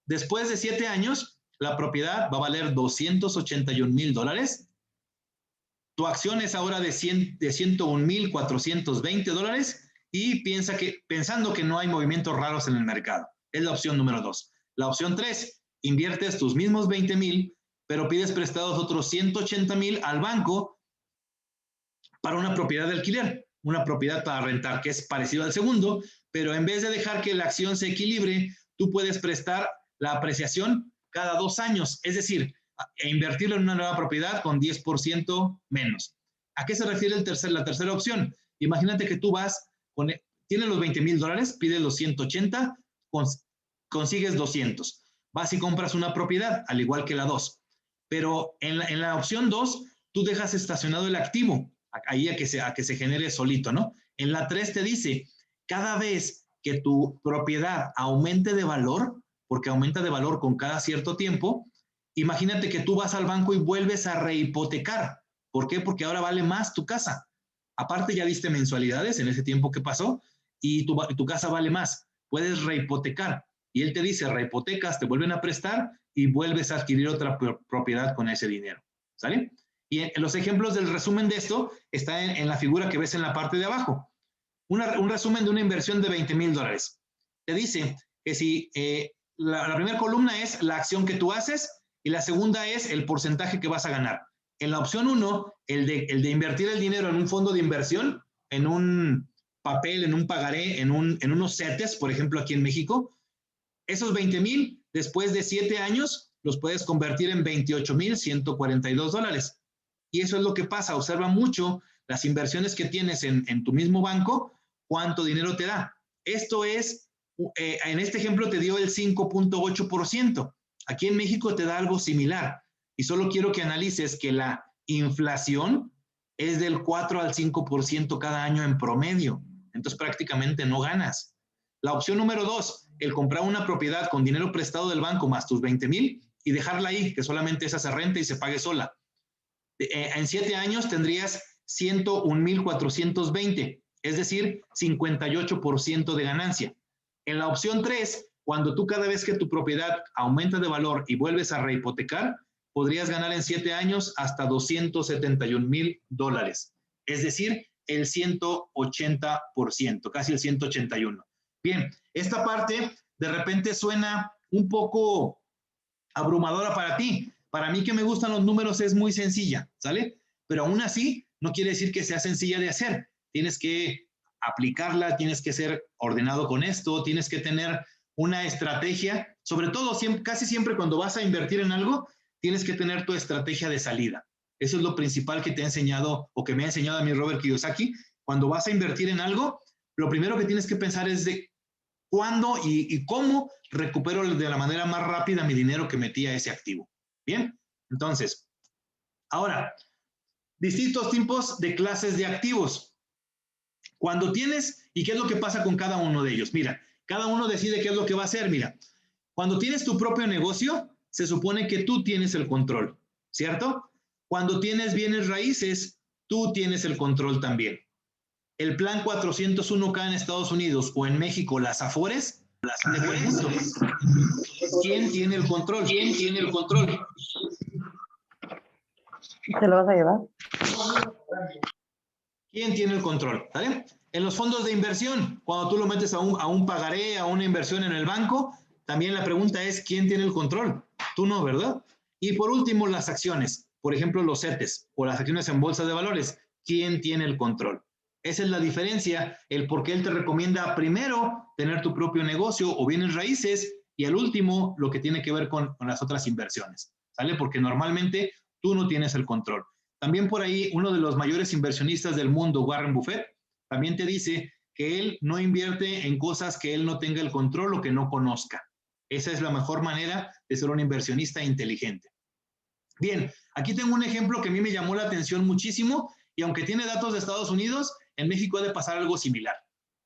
S1: Después de 7 años, la propiedad va a valer $281,000. Tu acción es ahora de $101,420 y pensando que no hay movimientos raros en el mercado. Es la opción número 2. La opción 3, inviertes tus mismos 20,000, pero pides prestados otros 180,000 al banco para una propiedad de alquiler, una propiedad para rentar, que es parecido al segundo, pero en vez de dejar que la acción se equilibre, tú puedes prestar la apreciación cada 2 años, es decir, invertirlo en una nueva propiedad con 10% menos. ¿A qué se refiere la tercera opción? Imagínate que tú tienes los $20,000, pides los 180, consigues 200. Vas y compras una propiedad, al igual que la 2. Pero en la opción 2, tú dejas estacionado el activo, ahí a que se genere solito, ¿no? En la 3 te dice, cada vez que tu propiedad aumente de valor, porque aumenta de valor con cada cierto tiempo, imagínate que tú vas al banco y vuelves a rehipotecar. ¿Por qué? Porque ahora vale más tu casa. Aparte ya diste mensualidades en ese tiempo que pasó y tu casa vale más. Puedes rehipotecar. Y él te dice, rehipotecas, te vuelven a prestar y vuelves a adquirir otra propiedad con ese dinero. ¿Sale? Y en los ejemplos del resumen de esto está en la figura que ves en la parte de abajo. Un resumen de una inversión de $20,000. Te dice que si la primera columna es la acción que tú haces y la segunda es el porcentaje que vas a ganar. En la opción 1, el de invertir el dinero en un fondo de inversión, en un papel, en un pagaré, en unos CETES, por ejemplo, aquí en México, esos 20,000, después de 7 años, los puedes convertir en $28,142. Y eso es lo que pasa. Observa mucho las inversiones que tienes en tu mismo banco, cuánto dinero te da. Esto es En este ejemplo te dio el 5.8%. Aquí en México te da algo similar. Y solo quiero que analices que la inflación es del 4 al 5% cada año en promedio. Entonces prácticamente no ganas. La opción número 2, el comprar una propiedad con dinero prestado del banco más tus 20,000 y dejarla ahí, que solamente esa se renta y se pague sola. En 7 años tendrías 101,420, es decir, 58% de ganancia. En la opción 3, cuando tú cada vez que tu propiedad aumenta de valor y vuelves a rehipotecar, podrías ganar en 7 años hasta $271,000, es decir, el 180%, casi el 181%. Bien, esta parte de repente suena un poco abrumadora para ti. Para mí que me gustan los números es muy sencilla, ¿sale? Pero aún así no quiere decir que sea sencilla de hacer. Tienes que aplicarla, tienes que ser ordenado con esto, tienes que tener una estrategia, sobre todo casi siempre cuando vas a invertir en algo, tienes que tener tu estrategia de salida. Eso es lo principal que te ha enseñado o que me ha enseñado a mí Robert Kiyosaki. Cuando vas a invertir en algo, lo primero que tienes que pensar es de cuándo y cómo recupero de la manera más rápida mi dinero que metí a ese activo. Bien, entonces, ahora, distintos tipos de clases de activos. Cuando tienes, ¿y qué es lo que pasa con cada uno de ellos? Mira, cada uno decide qué es lo que va a hacer. Mira, cuando tienes tu propio negocio, se supone que tú tienes el control, ¿cierto? Cuando tienes bienes raíces, tú tienes el control también. El plan 401K en Estados Unidos o en México, las Afores, te pregunto, ¿quién tiene el control? ¿Quién tiene el control?
S2: ¿Te lo vas a llevar?
S1: ¿Quién tiene el control? ¿Vale? En los fondos de inversión, cuando tú lo metes a un pagaré, a una inversión en el banco, también la pregunta es, ¿quién tiene el control? Tú no, ¿verdad? Y por último, las acciones, por ejemplo, los CETES o las acciones en bolsa de valores, ¿quién tiene el control? Esa es la diferencia, el por qué él te recomienda primero tener tu propio negocio o bienes raíces y al último lo que tiene que ver con las otras inversiones, ¿sale? Porque normalmente tú no tienes el control. También por ahí uno de los mayores inversionistas del mundo, Warren Buffett, también te dice que él no invierte en cosas que él no tenga el control o que no conozca. Esa es la mejor manera de ser un inversionista inteligente. Bien, aquí tengo un ejemplo que a mí me llamó la atención muchísimo y aunque tiene datos de Estados Unidos, en México ha de pasar algo similar,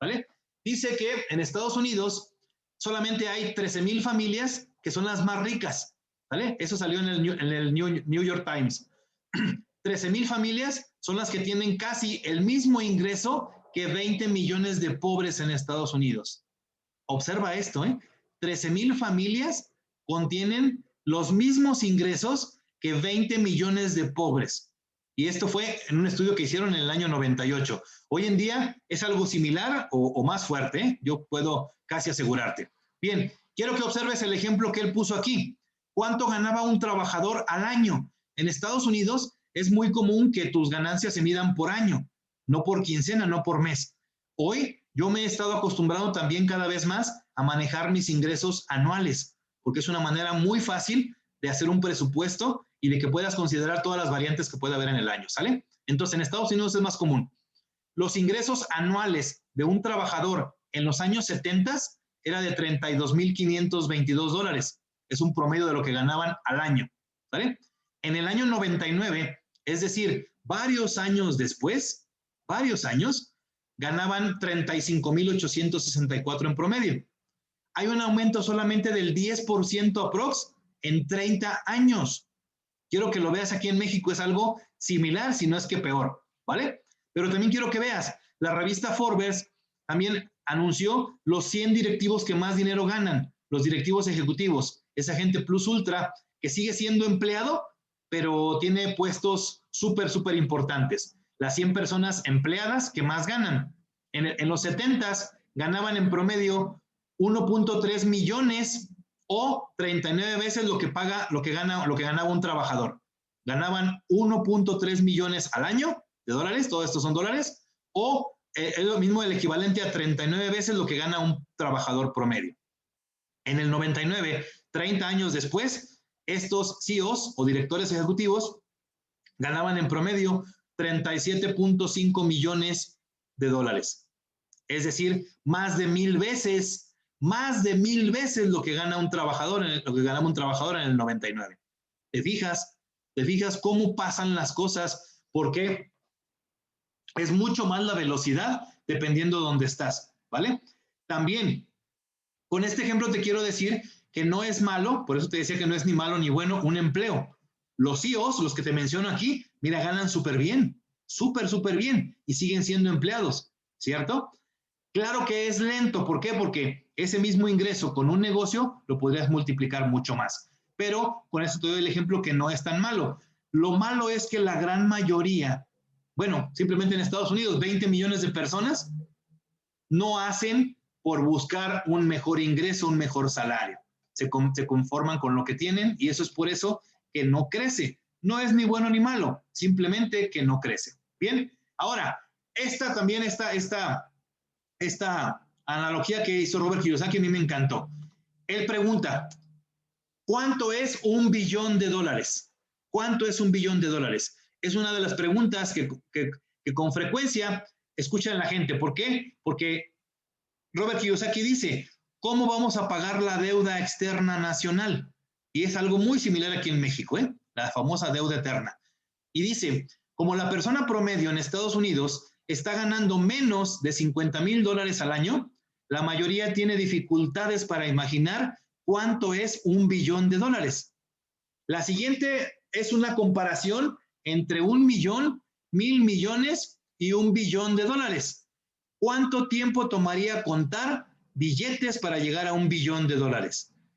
S1: ¿vale? Dice que en Estados Unidos solamente hay 13,000 familias que son las más ricas, ¿vale? Eso salió en el New York Times. 13,000 familias son las que tienen casi el mismo ingreso que 20 millones de pobres en Estados Unidos. Observa esto, ¿eh? 13,000 familias contienen los mismos ingresos que 20 millones de pobres. Y esto fue en un estudio que hicieron en el año 98. Hoy en día es algo similar o más fuerte, ¿eh? Yo puedo casi asegurarte. Bien, quiero que observes el ejemplo que él puso aquí. ¿Cuánto ganaba un trabajador al año? En Estados Unidos es muy común que tus ganancias se midan por año, no por quincena, no por mes. Hoy yo me he estado acostumbrando también cada vez más a manejar mis ingresos anuales, porque es una manera muy fácil de hacer un presupuesto y de que puedas considerar todas las variantes que puede haber en el año, ¿sale? Entonces, en Estados Unidos es más común. Los ingresos anuales de un trabajador en los años 70 era de $32,522. Es un promedio de lo que ganaban al año, ¿sale? En el año 99, es decir, varios años después, ganaban 35,864 en promedio. Hay un aumento solamente del 10% aprox en 30 años. Quiero que lo veas aquí en México, es algo similar, si no es que peor, ¿vale? Pero también quiero que veas, la revista Forbes también anunció los 100 directivos que más dinero ganan, los directivos ejecutivos, esa gente plus ultra que sigue siendo empleado, pero tiene puestos súper importantes. Las 100 personas empleadas que más ganan. En los 70s ganaban en promedio 1.3 millones o 39 veces lo que ganaba un trabajador. Ganaban 1.3 millones al año de dólares, todo esto son dólares, o es lo mismo el equivalente a 39 veces lo que gana un trabajador promedio. En el 99, 30 años después, estos CEOs o directores ejecutivos ganaban en promedio 37.5 millones de dólares. Es decir, más de 1,000 veces más de 1000 veces lo que gana un trabajador, lo que ganaba un trabajador en el 99. ¿Te fijas? ¿Te fijas cómo pasan las cosas? Porque es mucho más la velocidad dependiendo de dónde estás, ¿vale? También, con este ejemplo te quiero decir que no es malo, por eso te decía que no es ni malo ni bueno un empleo. Los CEOs, los que te menciono aquí, mira, ganan súper bien, súper bien, y siguen siendo empleados, ¿cierto? Claro que es lento, ¿por qué? Porque ese mismo ingreso con un negocio lo podrías multiplicar mucho más. Pero con eso te doy el ejemplo que no es tan malo. Lo malo es que la gran mayoría, bueno, simplemente en Estados Unidos, 20 millones de personas no hacen por buscar un mejor ingreso, un mejor salario. Se conforman con lo que tienen y eso es por eso que no crece. No es ni bueno ni malo, simplemente que no crece. Bien, ahora, esta analogía que hizo Robert Kiyosaki a mí me encantó. Él pregunta, ¿cuánto es $1 billón? ¿Cuánto es $1 billón? Es una de las preguntas que con frecuencia escuchan la gente. ¿Por qué? Porque Robert Kiyosaki dice, ¿cómo vamos a pagar la deuda externa nacional? Y es algo muy similar aquí en México, la famosa deuda eterna. Y dice, como la persona promedio en Estados Unidos está ganando menos de $50,000 al año, la mayoría tiene dificultades para imaginar cuánto es $1 billón. La siguiente es una comparación entre 1 millón, 1,000 millones y $1 billón. ¿Cuánto tiempo tomaría contar billetes para llegar a $1 billón?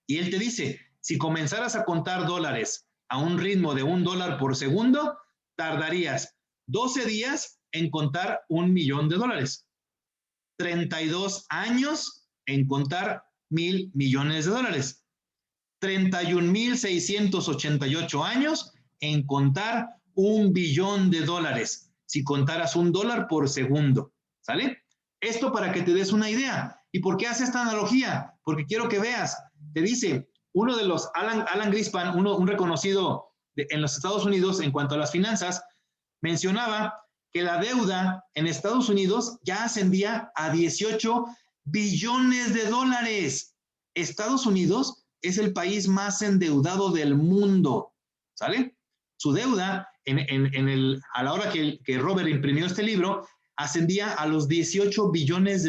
S1: Y él te dice, si comenzaras a contar dólares a un ritmo de $1 por segundo, tardarías 12 días en contar $1 millón, 32 años en contar $1,000 millones, 31,688 años en contar $1 billón, si contaras $1 por segundo, ¿sale? Esto para que te des una idea. ¿Y por qué hace esta analogía? Porque quiero que veas. Te dice, uno de los, Alan Greenspan, un reconocido en los Estados Unidos en cuanto a las finanzas, mencionaba que la deuda en Estados Unidos ya ascendía a $18 billones. Estados Unidos es el país más endeudado del mundo, ¿sale? Su deuda, a la hora que Robert imprimió este libro, ascendía a los $18 billones,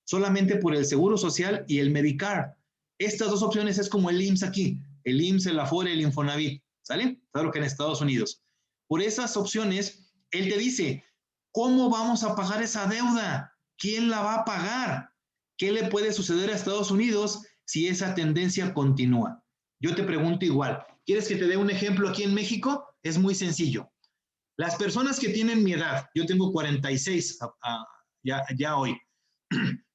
S1: solamente por el Seguro Social y el Medicare. Estas dos opciones es como el IMSS aquí, el IMSS, el Afore, el Infonavit, ¿sale? Claro que en Estados Unidos. Por esas opciones, él te dice, ¿cómo vamos a pagar esa deuda? ¿Quién la va a pagar? ¿Qué le puede suceder a Estados Unidos si esa tendencia continúa? Yo te pregunto igual, ¿quieres que te dé un ejemplo aquí en México? Es muy sencillo. Las personas que tienen mi edad, yo tengo 46 ya hoy,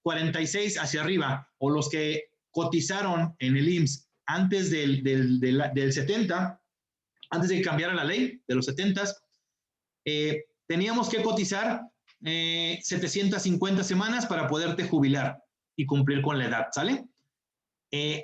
S1: 46 hacia arriba, o los que cotizaron en el IMSS antes del 70, antes de que cambiara la ley de los 70, teníamos que cotizar 750 semanas para poderte jubilar y cumplir con la edad, ¿sale?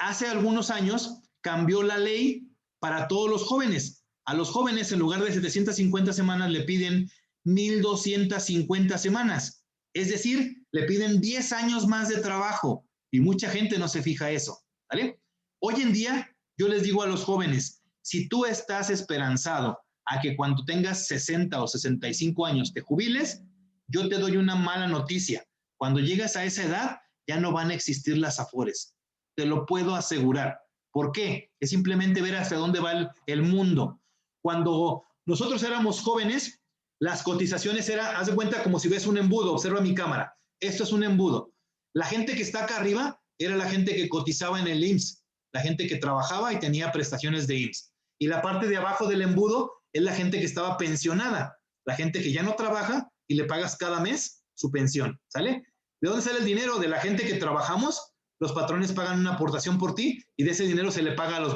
S1: Hace algunos años cambió la ley para todos los jóvenes. A los jóvenes, en lugar de 750 semanas, le piden 1,250 semanas. Es decir, le piden 10 años más de trabajo y mucha gente no se fija eso, ¿vale? Hoy en día, yo les digo a los jóvenes, si tú estás esperanzado a que cuando tengas 60 o 65 años te jubiles, yo te doy una mala noticia. Cuando llegas a esa edad, ya no van a existir las afores. Te lo puedo asegurar. ¿Por qué? Es simplemente ver hasta dónde va el mundo. Cuando nosotros éramos jóvenes, las cotizaciones eran, haz de cuenta como si ves un embudo, observa mi cámara. Esto es un embudo. La gente que está acá arriba era la gente que cotizaba en el IMSS, la gente que trabajaba y tenía prestaciones de IMSS. Y la parte de abajo del embudo es la gente que estaba pensionada, la gente que ya no trabaja y le pagas cada mes su pensión, ¿sale? ¿De dónde sale el dinero? De la gente que trabajamos, los patrones pagan una aportación por ti y de ese dinero se le paga a los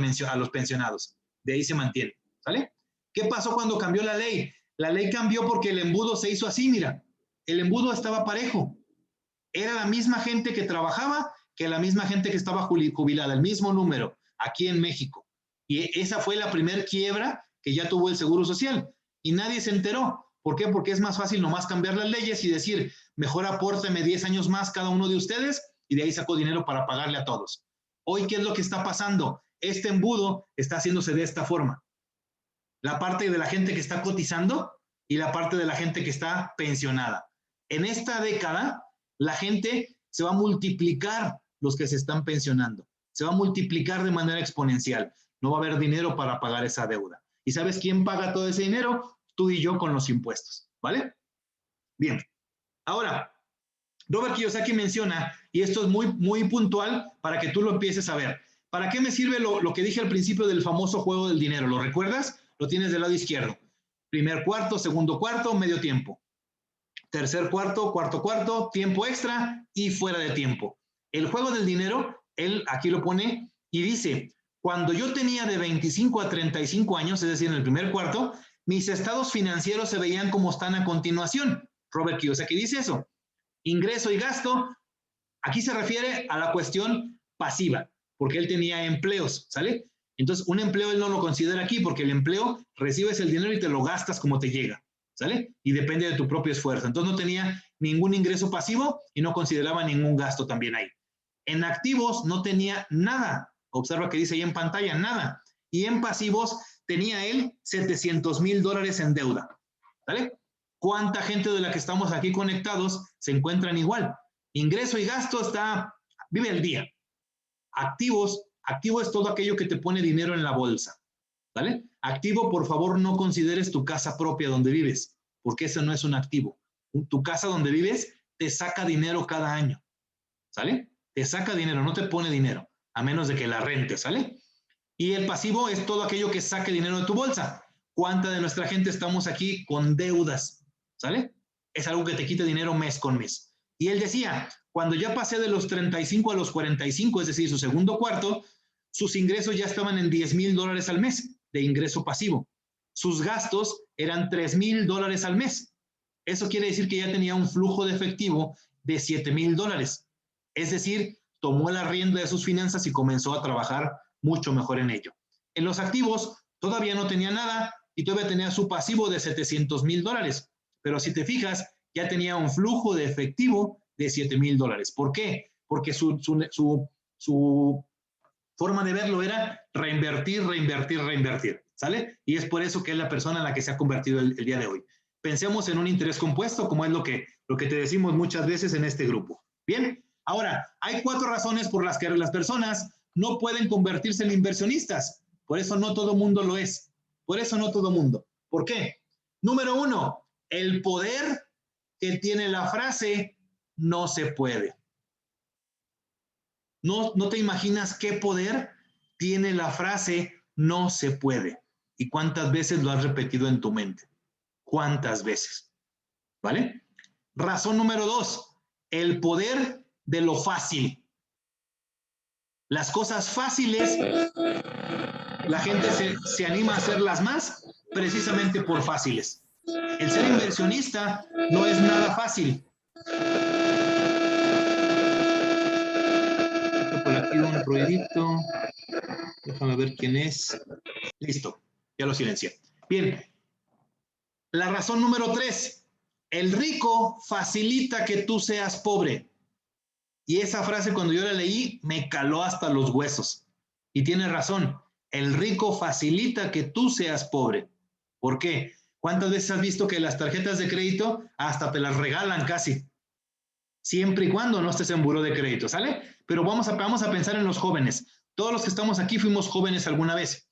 S1: pensionados. De ahí se mantiene, ¿sale? ¿Qué pasó cuando cambió la ley? La ley cambió porque el embudo se hizo así, mira. El embudo estaba parejo. Era la misma gente que trabajaba que la misma gente que estaba jubilada, el mismo número, aquí en México. Y esa fue la primer quiebra que ya tuvo el Seguro Social. Y nadie se enteró. ¿Por qué? Porque es más fácil nomás cambiar las leyes y decir, mejor apórteme 10 años más cada uno de ustedes y de ahí sacó dinero para pagarle a todos. Hoy, ¿qué es lo que está pasando? Este embudo está haciéndose de esta forma. La parte de la gente que está cotizando y la parte de la gente que está pensionada. En esta década, la gente se va a multiplicar los que se están pensionando. Se va a multiplicar de manera exponencial. No va a haber dinero para pagar esa deuda. ¿Y sabes quién paga todo ese dinero? Tú y yo con los impuestos, ¿vale? Bien. Ahora, Robert Kiyosaki menciona, y esto es muy puntual para que tú lo empieces a ver. ¿Para qué me sirve lo que dije al principio del famoso juego del dinero? ¿Lo recuerdas? Lo tienes del lado izquierdo. Primer cuarto, segundo cuarto, medio tiempo. Tercer cuarto, cuarto cuarto, tiempo extra y fuera de tiempo. El juego del dinero, él aquí lo pone y dice, cuando yo tenía de 25 a 35 años, es decir, en el primer cuarto, mis estados financieros se veían como están a continuación. Robert Kiyosaki dice eso. Ingreso y gasto, aquí se refiere a la cuestión pasiva, porque él tenía empleos, ¿sale? Entonces, un empleo él no lo considera aquí, porque el empleo recibes el dinero y te lo gastas como te llega, ¿sale? Y depende de tu propio esfuerzo. Entonces, no tenía ningún ingreso pasivo y no consideraba ningún gasto también ahí. En activos no tenía nada. Observa que dice ahí en pantalla, nada. Y en pasivos tenía él $700,000 en deuda, ¿sale? ¿Cuánta gente de la que estamos aquí conectados se encuentran igual? Ingreso y gasto vive el día. Activos, activo es todo aquello que te pone dinero en la bolsa, ¿vale? Activo, por favor, no consideres tu casa propia donde vives, porque eso no es un activo. Tu casa donde vives te saca dinero cada año, ¿sale? Te saca dinero, no te pone dinero, a menos de que la rentes, ¿sale? Y el pasivo es todo aquello que saque dinero de tu bolsa. ¿Cuánta de nuestra gente estamos aquí con deudas? ¿Sale? Es algo que te quita dinero mes con mes. Y él decía, cuando ya pasé de los 35 a los 45, es decir, su segundo cuarto, sus ingresos ya estaban en $10,000 al mes de ingreso pasivo. Sus gastos eran $3,000 al mes. Eso quiere decir que ya tenía un flujo de efectivo de $7,000. Es decir, tomó la rienda de sus finanzas y comenzó a trabajar mucho mejor en ello. En los activos todavía no tenía nada y todavía tenía su pasivo de $700,000. Pero si te fijas, ya tenía un flujo de efectivo de $7,000. ¿Por qué? Porque su forma de verlo era reinvertir, reinvertir, reinvertir, ¿sale? Y es por eso que es la persona en la que se ha convertido el día de hoy. Pensemos en un interés compuesto, como es lo que te decimos muchas veces en este grupo. Bien, ahora, hay 4 razones por las que las personas no pueden convertirse en inversionistas. Por eso no todo mundo lo es. Por eso no todo mundo. ¿Por qué? Número 1, el poder que tiene la frase no se puede. No te imaginas qué poder tiene la frase no se puede. ¿Y cuántas veces lo has repetido en tu mente? ¿Cuántas veces? ¿Vale? Razón número 2, el poder de lo fácil. Las cosas fáciles, la gente se anima a hacerlas más precisamente por fáciles. El ser inversionista no es nada fácil. Por aquí un ruidito. Déjame ver quién es. Listo, ya lo silencié. Bien, la razón número 3, el rico facilita que tú seas pobre. Y esa frase cuando yo la leí me caló hasta los huesos. Y tiene razón, el rico facilita que tú seas pobre. ¿Por qué? ¿Cuántas veces has visto que las tarjetas de crédito hasta te las regalan casi? Siempre y cuando no estés en buró de crédito, ¿sale? Pero vamos a pensar en los jóvenes. Todos los que estamos aquí fuimos jóvenes alguna vez.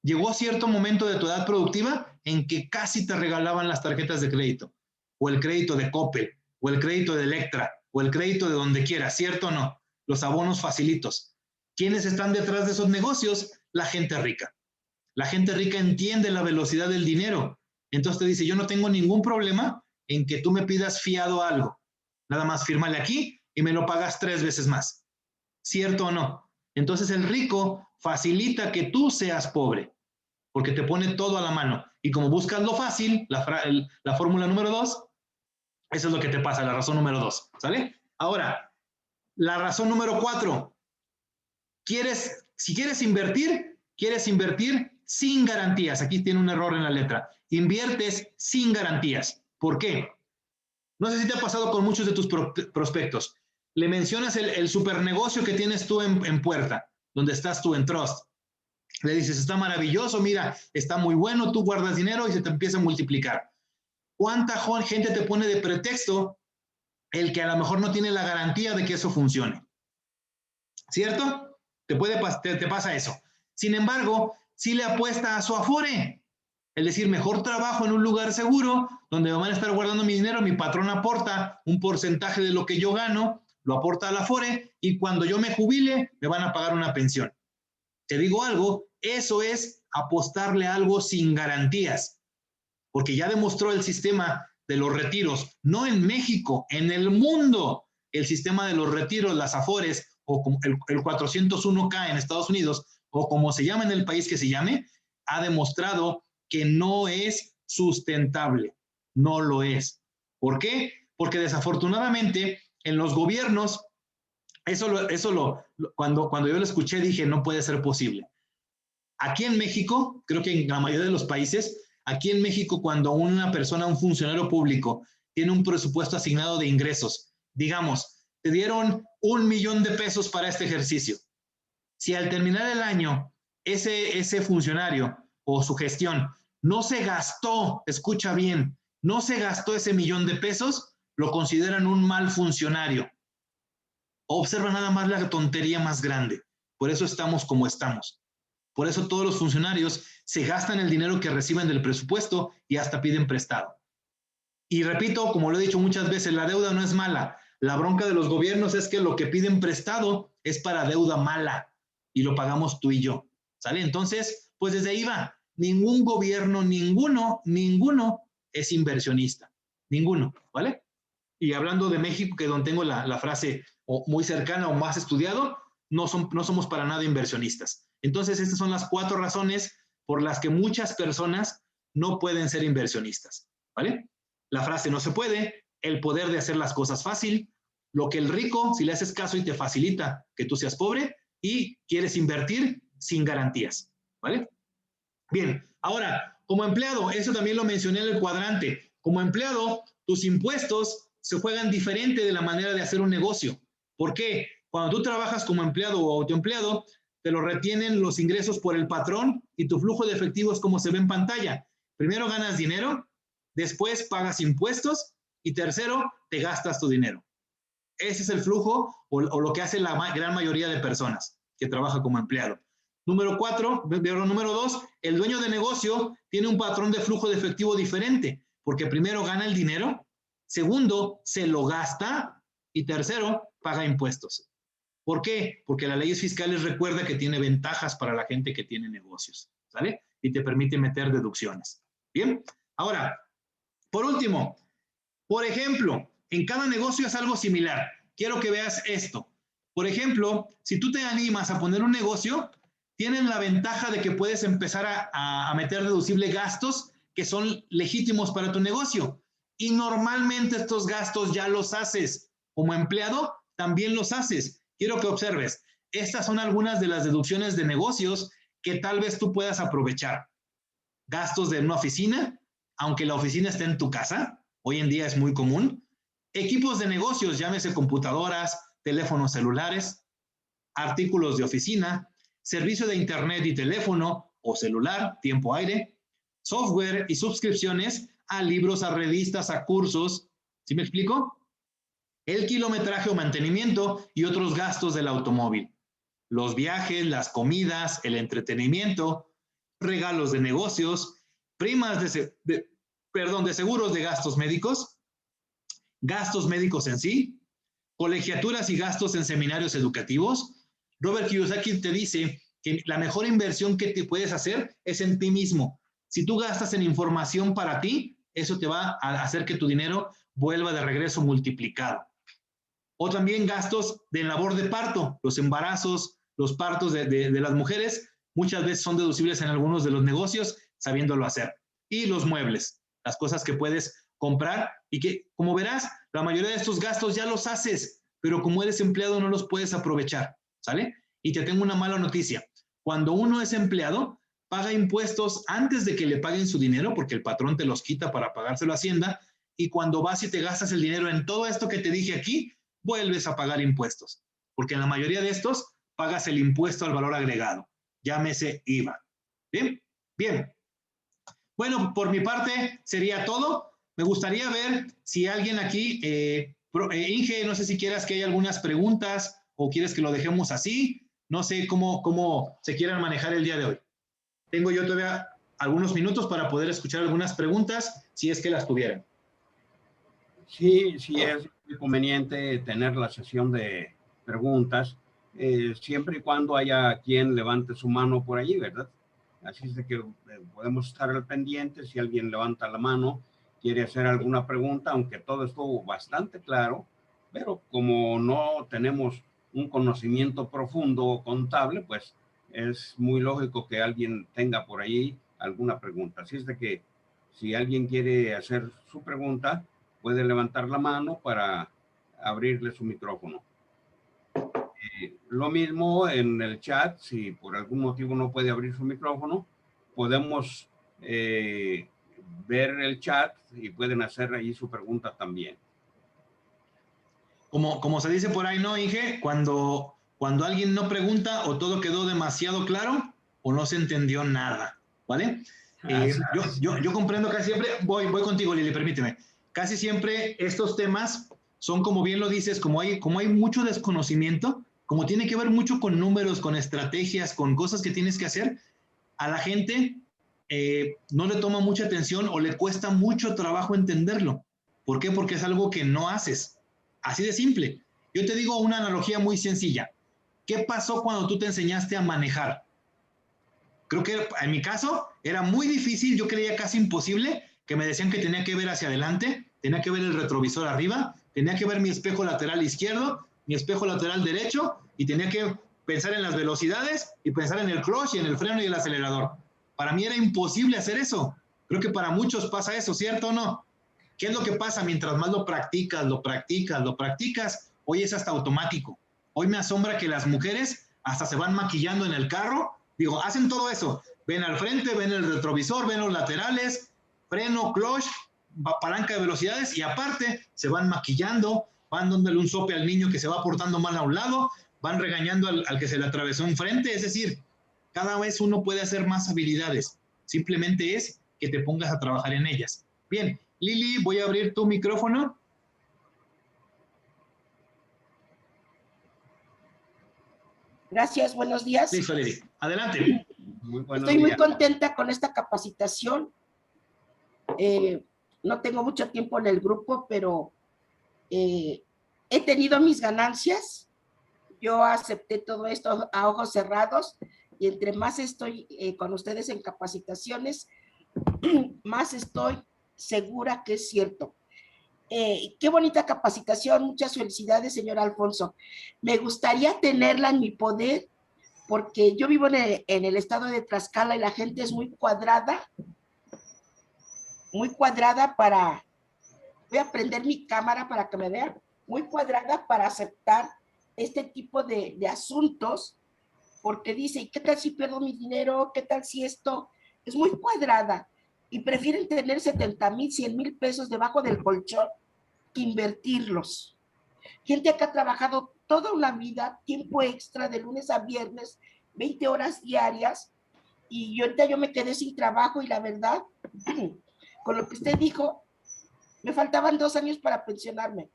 S1: Llegó cierto momento de tu edad productiva en que casi te regalaban las tarjetas de crédito, o el crédito de Coppel, o el crédito de Electra, o el crédito de donde quiera, ¿cierto o no? Los abonos facilitos. ¿Quiénes están detrás de esos negocios? La gente rica. La gente rica entiende la velocidad del dinero. Entonces te dice, yo no tengo ningún problema en que tú me pidas fiado algo. Nada más fírmale aquí y me lo pagas 3 veces más. ¿Cierto o no? Entonces el rico facilita que tú seas pobre, porque te pone todo a la mano. Y como buscas lo fácil, la fórmula número 2, eso es lo que te pasa, la razón número 2, ¿sale? Ahora, la razón número 4, si quieres invertir sin garantías. Aquí tiene un error en la letra. Inviertes sin garantías. ¿Por qué? No sé si te ha pasado con muchos de tus prospectos. le mencionas el super negocio que tienes tú en Puerta, donde estás tú en Trust. Le dices, está maravilloso, mira, está muy bueno, tú guardas dinero y se te empieza a multiplicar. ¿Cuánta gente te pone de pretexto el que a lo mejor no tiene la garantía de que eso funcione? ¿Cierto? Te pasa eso. Sin embargo, si le apuesta a su Afore, es decir, mejor trabajo en un lugar seguro, donde me van a estar guardando mi dinero, mi patrón aporta un porcentaje de lo que yo gano, lo aporta al Afore, y cuando yo me jubile, me van a pagar una pensión. Te digo algo, eso es apostarle a algo sin garantías, porque ya demostró el sistema de los retiros, no en México, en el mundo, el sistema de los retiros, las Afores, o como el 401k en Estados Unidos, o como se llama en el país que se llame, ha demostrado que no es sustentable, no lo es. ¿Por qué? Porque desafortunadamente en los gobiernos, cuando yo lo escuché dije, no puede ser posible. Aquí en México, creo que en la mayoría de los países, aquí en México cuando una persona, un funcionario público, tiene un presupuesto asignado de ingresos, digamos, te dieron $1,000,000 para este ejercicio. Si al terminar el año ese funcionario o su gestión no se gastó, escucha bien, no se gastó ese $1,000,000, lo consideran un mal funcionario. Observa nada más la tontería más grande. Por eso estamos como estamos. Por eso todos los funcionarios se gastan el dinero que reciben del presupuesto y hasta piden prestado. Y repito, como lo he dicho muchas veces, la deuda no es mala. La bronca de los gobiernos es que lo que piden prestado es para deuda mala y lo pagamos tú y yo. ¿Sale? Entonces, pues desde ahí va. Ningún gobierno, ninguno es inversionista. Ninguno, ¿vale? Y hablando de México, que donde tengo la frase muy cercana o más estudiado, no somos para nada inversionistas. Entonces, estas son las 4 razones por las que muchas personas no pueden ser inversionistas, ¿vale? La frase no se puede, el poder de hacer las cosas fácil, lo que el rico, si le haces caso y te facilita que tú seas pobre, y quieres invertir sin garantías, ¿vale? Bien, ahora, como empleado, eso también lo mencioné en el cuadrante, como empleado, tus impuestos se juegan diferente de la manera de hacer un negocio. ¿Por qué? Cuando tú trabajas como empleado o autoempleado, te lo retienen los ingresos por el patrón y tu flujo de efectivo es como se ve en pantalla. Primero ganas dinero, después pagas impuestos y tercero, te gastas tu dinero. Ese es el flujo o lo que hace la gran mayoría de personas que trabaja como empleado. Número 2, el dueño de negocio tiene un patrón de flujo de efectivo diferente, porque primero gana el dinero, segundo, se lo gasta y tercero, paga impuestos. ¿Por qué? Porque las leyes fiscales recuerda que tiene ventajas para la gente que tiene negocios, ¿sale? Y te permite meter deducciones. Bien, ahora, por último, por ejemplo, en cada negocio es algo similar. Quiero que veas esto. Por ejemplo, si tú te animas a poner un negocio, tienes la ventaja de que puedes empezar a meter deducible gastos que son legítimos para tu negocio. Y normalmente estos gastos ya los haces. Como empleado, también los haces. Quiero que observes. Estas son algunas de las deducciones de negocios que tal vez tú puedas aprovechar. Gastos de una oficina, aunque la oficina esté en tu casa, hoy en día es muy común. Equipos de negocios, llámese computadoras, teléfonos celulares, artículos de oficina, servicio de internet y teléfono o celular, tiempo aire, software y suscripciones a libros, a revistas, a cursos. ¿Sí me explico? El kilometraje o mantenimiento y otros gastos del automóvil. Los viajes, las comidas, el entretenimiento, regalos de negocios, primas de seguros de gastos médicos en sí, colegiaturas y gastos en seminarios educativos. Robert Kiyosaki te dice que la mejor inversión que te puedes hacer es en ti mismo. Si tú gastas en información para ti, eso te va a hacer que tu dinero vuelva de regreso multiplicado. O también gastos de labor de parto, los embarazos, los partos de las mujeres, muchas veces son deducibles en algunos de los negocios, sabiéndolo hacer. Y los muebles, las cosas que puedes comprar y que, como verás, la mayoría de estos gastos ya los haces, pero como eres empleado no los puedes aprovechar, ¿sale? Y te tengo una mala noticia. Cuando uno es empleado, paga impuestos antes de que le paguen su dinero, porque el patrón te los quita para pagárselo a Hacienda, y cuando vas y te gastas el dinero en todo esto que te dije aquí, vuelves a pagar impuestos, porque en la mayoría de estos pagas el impuesto al valor agregado, llámese IVA. ¿Bien? Bien. Bueno, por mi parte sería todo. Me gustaría ver si alguien aquí, Inge, no sé si quieras que haya algunas preguntas o quieres que lo dejemos así. No sé cómo se quieran manejar el día de hoy. Tengo yo todavía algunos minutos para poder escuchar algunas preguntas, si es que las tuvieran.
S2: Sí, sí es muy conveniente tener la sesión de preguntas, siempre y cuando haya quien levante su mano por ahí, ¿verdad? Así es de que podemos estar al pendiente si alguien levanta la mano, quiere hacer alguna pregunta, aunque todo estuvo bastante claro, pero como no tenemos un conocimiento profundo contable, pues es muy lógico que alguien tenga por ahí alguna pregunta. Así es de que si alguien quiere hacer su pregunta, puede levantar la mano para abrirle su micrófono. Lo mismo en el chat, si por algún motivo no puede abrir su micrófono, podemos ver el chat y pueden hacer ahí su pregunta también.
S1: Como se dice por ahí, ¿no, Inge? Cuando alguien no pregunta o todo quedó demasiado claro o no se entendió nada, ¿vale? Yo comprendo casi siempre, voy contigo, Lili, permíteme. Casi siempre estos temas son, como bien lo dices, como hay mucho desconocimiento, como tiene que ver mucho con números, con estrategias, con cosas que tienes que hacer, a la gente no le toma mucha atención o le cuesta mucho trabajo entenderlo. ¿Por qué? Porque es algo que no haces. Así de simple. Yo te digo una analogía muy sencilla. ¿Qué pasó cuando tú te enseñaste a manejar? Creo que en mi caso era muy difícil, yo creía casi imposible, que me decían que tenía que ver hacia adelante, tenía que ver el retrovisor arriba, tenía que ver mi espejo lateral izquierdo, mi espejo lateral derecho, y tenía que pensar en las velocidades y pensar en el clutch y en el freno y el acelerador. Para mí era imposible hacer eso. Creo que para muchos pasa eso, ¿cierto o no? ¿Qué es lo que pasa? Mientras más lo practicas, hoy es hasta automático. Hoy me asombra que las mujeres hasta se van maquillando en el carro. Digo, hacen todo eso. Ven al frente, ven el retrovisor, ven los laterales, freno, clutch, palanca de velocidades y aparte se van maquillando, van dándole un sope al niño que se va portando mal a un lado, van regañando al que se le atravesó enfrente. Es decir, cada vez uno puede hacer más habilidades. Simplemente es que te pongas a trabajar en ellas. Bien, Lili, voy a abrir tu micrófono.
S3: Gracias, buenos días.
S1: Listo, Lili. Adelante.
S3: Estoy muy contenta con esta capacitación. No tengo mucho tiempo en el grupo, pero he tenido mis ganancias. Yo acepté todo esto a ojos cerrados y entre más estoy con ustedes en capacitaciones, más estoy segura que es cierto. Qué bonita capacitación, muchas felicidades, señor Alfonso. Me gustaría tenerla en mi poder, porque yo vivo en el estado de Tlaxcala y la gente es muy cuadrada para, voy a prender mi cámara para que me vean, muy cuadrada para aceptar este tipo de asuntos, porque dice, ¿y qué tal si pierdo mi dinero? ¿Qué tal si esto? Es muy cuadrada y prefieren tener 70,000, 100,000 pesos debajo del colchón que invertirlos. Gente que ha trabajado toda una vida, tiempo extra de lunes a viernes, 20 horas diarias, y ahorita yo me quedé sin trabajo y la verdad, con lo que usted dijo, me faltaban 2 años para pensionarme.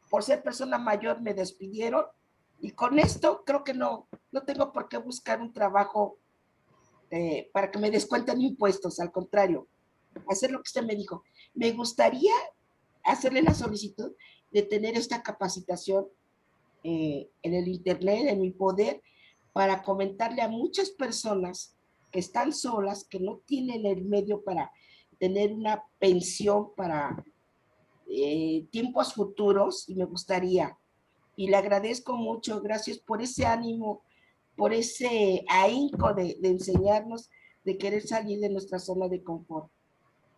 S3: Por ser persona mayor me despidieron y con esto creo que no tengo por qué buscar un trabajo para que me descuenten impuestos, al contrario, hacer lo que usted me dijo. Me gustaría hacerle la solicitud de tener esta capacitación en el internet, en mi poder, para comentarle a muchas personas que están solas, que no tienen el medio para tener una pensión para tiempos futuros, y me gustaría. Y le agradezco mucho, gracias por ese ánimo, por ese ahínco de enseñarnos, de querer salir de nuestra zona de confort.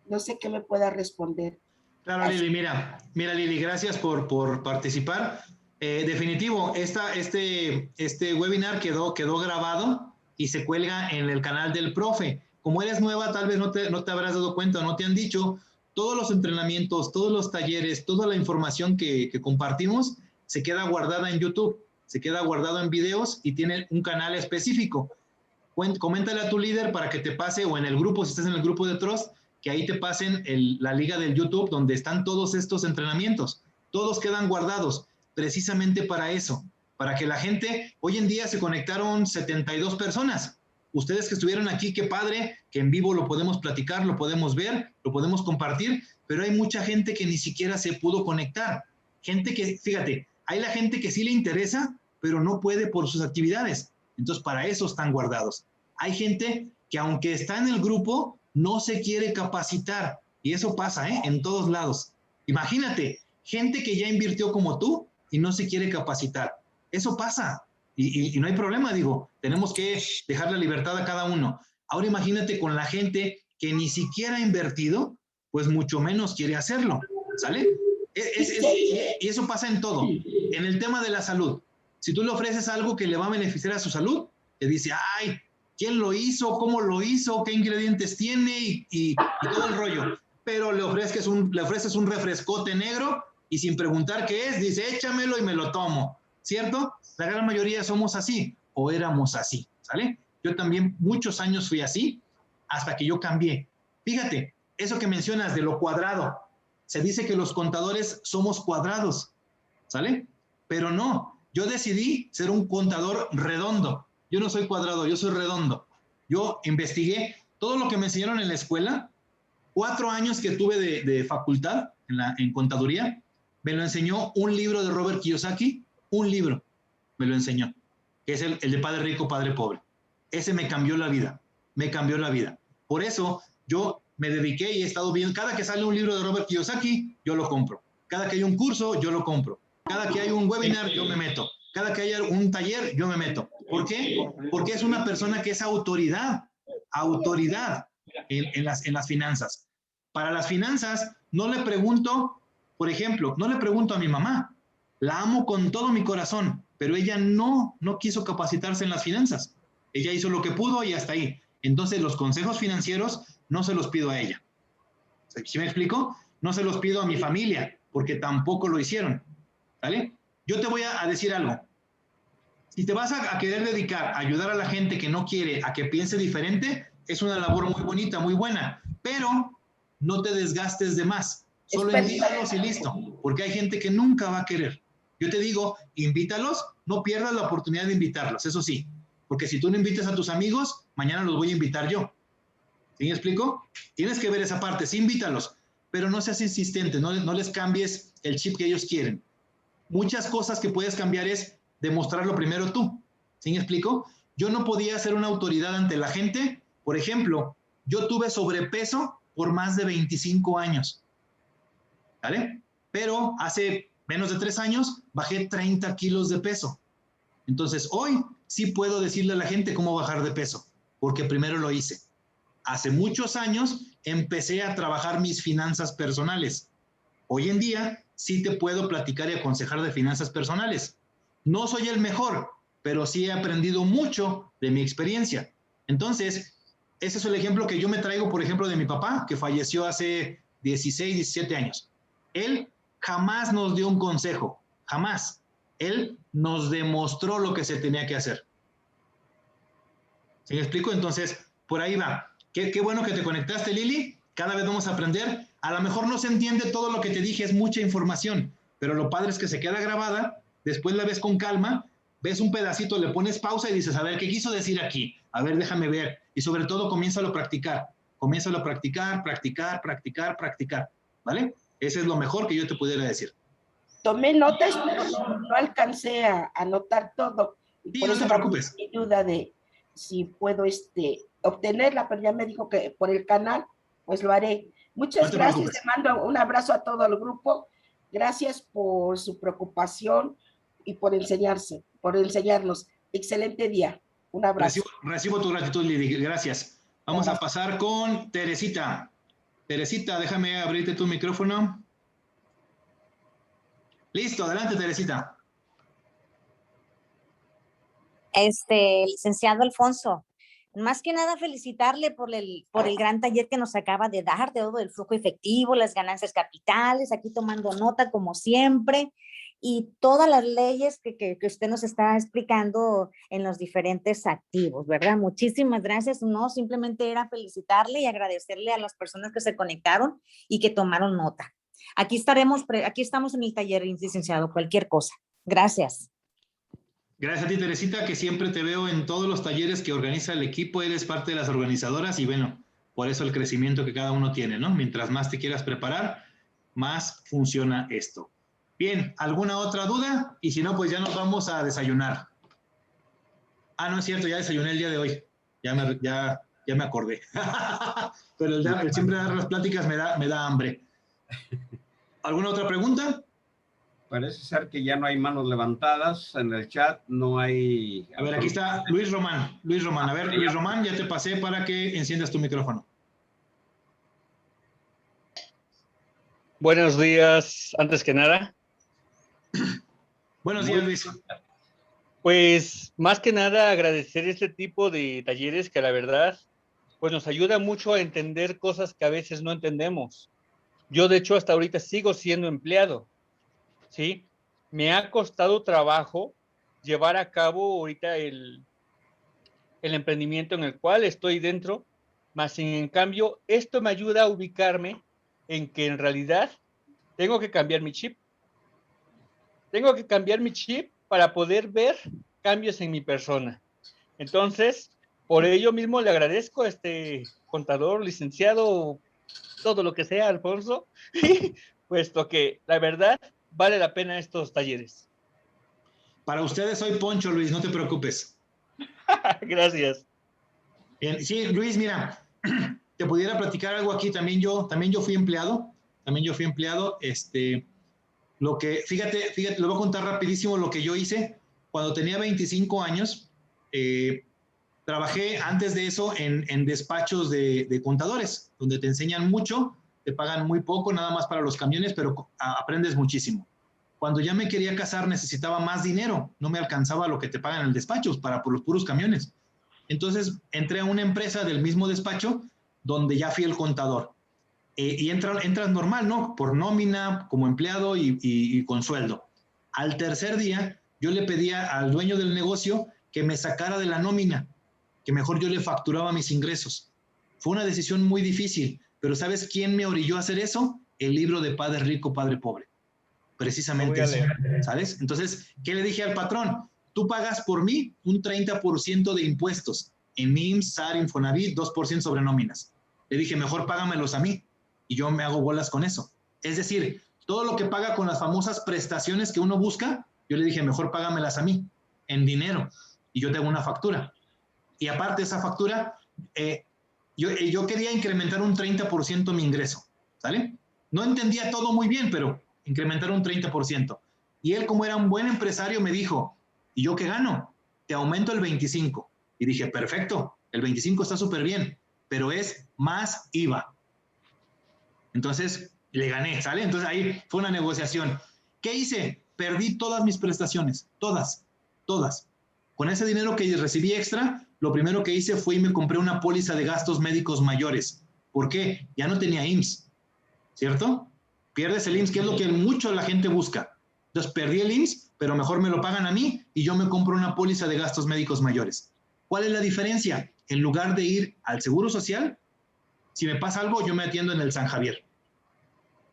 S3: No sé qué me pueda responder.
S1: Claro, Lili, mira Lili, gracias por participar. Definitivo, este webinar quedó grabado y se cuelga en el canal del profe. Como eres nueva, tal vez no te habrás dado cuenta o no te han dicho, todos los entrenamientos, todos los talleres, toda la información que compartimos se queda guardada en YouTube, se queda guardado en videos y tiene un canal específico. Coméntale a tu líder para que te pase, o en el grupo, si estás en el grupo de Trust, que ahí te pasen la liga del YouTube donde están todos estos entrenamientos. Todos quedan guardados precisamente para eso, para que la gente, hoy en día se conectaron 72 personas. Ustedes que estuvieron aquí, qué padre, que en vivo lo podemos platicar, lo podemos ver, lo podemos compartir, pero hay mucha gente que ni siquiera se pudo conectar. Gente que, fíjate, hay la gente que sí le interesa, pero no puede por sus actividades. Entonces, para eso están guardados. Hay gente que aunque está en el grupo, no se quiere capacitar. Y eso pasa, en todos lados. Imagínate, gente que ya invirtió como tú y no se quiere capacitar. Eso pasa. Y no hay problema, digo. Tenemos que dejar la libertad a cada uno. Ahora imagínate con la gente que ni siquiera ha invertido, pues mucho menos quiere hacerlo. ¿Sale? Y eso pasa en todo. En el tema de la salud. Si tú le ofreces algo que le va a beneficiar a su salud, te dice, ay, ¿quién lo hizo? ¿Cómo lo hizo? ¿Qué ingredientes tiene? Y todo el rollo. Pero le ofreces un refrescote negro y sin preguntar qué es, dice, échamelo y me lo tomo. ¿Cierto? La gran mayoría somos así, o éramos así, ¿sale? Yo también muchos años fui así, hasta que yo cambié. Fíjate, eso que mencionas de lo cuadrado, se dice que los contadores somos cuadrados, ¿sale? Pero no, yo decidí ser un contador redondo. Yo no soy cuadrado, yo soy redondo. Yo investigué todo lo que me enseñaron en la escuela, 4 años que tuve de facultad en contaduría, me lo enseñó un libro de Robert Kiyosaki, un libro me lo enseñó, que es el de Padre Rico, Padre Pobre. Ese me cambió la vida, me cambió la vida. Por eso yo me dediqué y he estado viendo, cada que sale un libro de Robert Kiyosaki, yo lo compro. Cada que hay un curso, yo lo compro. Cada que hay un webinar, yo me meto. Cada que haya un taller, yo me meto. ¿Por qué? Porque es una persona que es autoridad en las finanzas. Para las finanzas, no le pregunto, por ejemplo, no le pregunto a mi mamá. La amo con todo mi corazón, pero ella no quiso capacitarse en las finanzas. Ella hizo lo que pudo y hasta ahí. Entonces, los consejos financieros no se los pido a ella. ¿Sí me explico? No se los pido a mi familia, porque tampoco lo hicieron. ¿Vale? Yo te voy a decir algo. Si te vas a querer dedicar a ayudar a la gente que no quiere a que piense diferente, es una labor muy bonita, muy buena, pero no te desgastes de más. Solo invítalos y listo, porque hay gente que nunca va a querer. Yo te digo, invítalos, no pierdas la oportunidad de invitarlos, eso sí, porque si tú no invitas a tus amigos, mañana los voy a invitar yo. ¿Sí me explico? Tienes que ver esa parte, sí, invítalos, pero no seas insistente, no les cambies el chip que ellos quieren. Muchas cosas que puedes cambiar es demostrarlo primero tú. ¿Sí me explico? Yo no podía ser una autoridad ante la gente. Por ejemplo, yo tuve sobrepeso por más de 25 años. ¿Vale? Pero hace menos de 3 años bajé 30 kilos de peso. Entonces, hoy sí puedo decirle a la gente cómo bajar de peso, porque primero lo hice. Hace muchos años empecé a trabajar mis finanzas personales. Hoy en día sí te puedo platicar y aconsejar de finanzas personales. No soy el mejor, pero sí he aprendido mucho de mi experiencia. Entonces, ese es el ejemplo que yo me traigo, por ejemplo, de mi papá, que falleció hace 16, 17 años. Él jamás nos dio un consejo, jamás. Él nos demostró lo que se tenía que hacer. ¿Sí me explico? Entonces, por ahí va. Qué bueno que te conectaste, Lili. Cada vez vamos a aprender. A lo mejor no se entiende todo lo que te dije, es mucha información, pero lo padre es que se queda grabada, después la ves con calma, ves un pedacito, le pones pausa y dices, a ver, ¿qué quiso decir aquí? A ver, déjame ver. Y sobre todo, comiénzalo a practicar. Comiénzalo a practicar, practicar, ¿vale? Ese es lo mejor que yo te pudiera decir.
S3: Tomé notas, pero no alcancé a anotar todo.
S1: Sí, por no te preocupes.
S3: Mi duda de si puedo obtenerla, pero ya me dijo que por el canal, pues lo haré. Muchas gracias, te mando un abrazo a todo el grupo. Gracias por su preocupación y por enseñarnos. Excelente día. Un abrazo.
S1: Recibo tu gratitud, Lili. Gracias. Vamos a pasar con Teresita. Teresita, déjame abrirte tu micrófono. Listo, adelante, Teresita.
S4: Licenciado Alfonso, más que nada felicitarle por el gran taller que nos acaba de dar, de todo el flujo efectivo, las ganancias capitales, aquí tomando nota como siempre. y todas las leyes que usted nos está explicando en los diferentes activos, ¿verdad? Muchísimas gracias. No, simplemente era felicitarle y agradecerle a las personas que se conectaron y que tomaron nota. Aquí estamos en el taller, licenciado, cualquier cosa. Gracias.
S1: Gracias a ti, Teresita, que siempre te veo en todos los talleres que organiza el equipo, eres parte de las organizadoras y bueno, por eso el crecimiento que cada uno tiene, ¿no? Mientras más te quieras preparar, más funciona esto. Bien, ¿alguna otra duda? Y si no, pues ya nos vamos a desayunar. Ah, no es cierto, ya desayuné el día de hoy. Ya me acordé. Pero el siempre dar las pláticas me da hambre. ¿Alguna otra pregunta?
S2: Parece ser que ya no hay manos levantadas en el chat, no hay...
S1: A ver, aquí está Luis Román. Luis Román, a ver, Luis Román, ya te pasé para que enciendas tu micrófono.
S5: Buenos días, antes que nada.
S1: Buenos días, Luis.
S5: Pues, más que nada, agradecer este tipo de talleres que la verdad, pues nos ayuda mucho a entender cosas que a veces no entendemos. Yo, de hecho, hasta ahorita sigo siendo empleado, ¿sí? Me ha costado trabajo llevar a cabo ahorita el emprendimiento en el cual estoy dentro, más en cambio, esto me ayuda a ubicarme en que en realidad tengo que cambiar mi chip. Tengo que cambiar mi chip para poder ver cambios en mi persona. Entonces, por ello mismo le agradezco a este contador, licenciado, todo lo que sea, Alfonso, puesto que la verdad vale la pena estos talleres.
S1: Para ustedes soy Poncho, Luis, no te preocupes.
S5: Gracias.
S1: Bien, sí, Luis, mira, te pudiera platicar algo aquí. También yo fui empleado. Fíjate, le voy a contar rapidísimo lo que yo hice. Cuando tenía 25 años, trabajé antes de eso en despachos de contadores, donde te enseñan mucho, te pagan muy poco, nada más para los camiones, pero aprendes muchísimo. Cuando ya me quería casar, necesitaba más dinero, no me alcanzaba lo que te pagan en el despacho por los puros camiones. Entonces entré a una empresa del mismo despacho donde ya fui el contador. Y entras normal, ¿no? Por nómina, como empleado y con sueldo. Al tercer día, yo le pedía al dueño del negocio que me sacara de la nómina, que mejor yo le facturaba mis ingresos. Fue una decisión muy difícil, pero ¿sabes quién me orilló a hacer eso? El libro de Padre Rico, Padre Pobre. Precisamente eso, ¿sabes? Entonces, ¿qué le dije al patrón? Tú pagas por mí un 30% de impuestos en IMSS, SAR, Infonavit, 2% sobre nóminas. Le dije, mejor págamelos a mí y yo me hago bolas con eso. Es decir, todo lo que paga con las famosas prestaciones que uno busca, yo le dije, mejor págamelas a mí en dinero y yo te hago una factura. Y aparte de esa factura, yo quería incrementar un 30% mi ingreso, ¿sale? No entendía todo muy bien, pero incrementar un 30%. Y él, como era un buen empresario, me dijo, ¿y yo qué gano? Te aumento el 25%. Y dije, perfecto, el 25% está súper bien, pero es más IVA. Entonces, le gané, ¿sale? Entonces, ahí fue una negociación. ¿Qué hice? Perdí todas mis prestaciones, todas. Con ese dinero que recibí extra, lo primero que hice fue y me compré una póliza de gastos médicos mayores. ¿Por qué? Ya no tenía IMSS, ¿cierto? Pierdes el IMSS, que es lo que mucho la gente busca. Entonces, perdí el IMSS, pero mejor me lo pagan a mí y yo me compro una póliza de gastos médicos mayores. ¿Cuál es la diferencia? En lugar de ir al Seguro Social, si me pasa algo, yo me atiendo en el San Javier,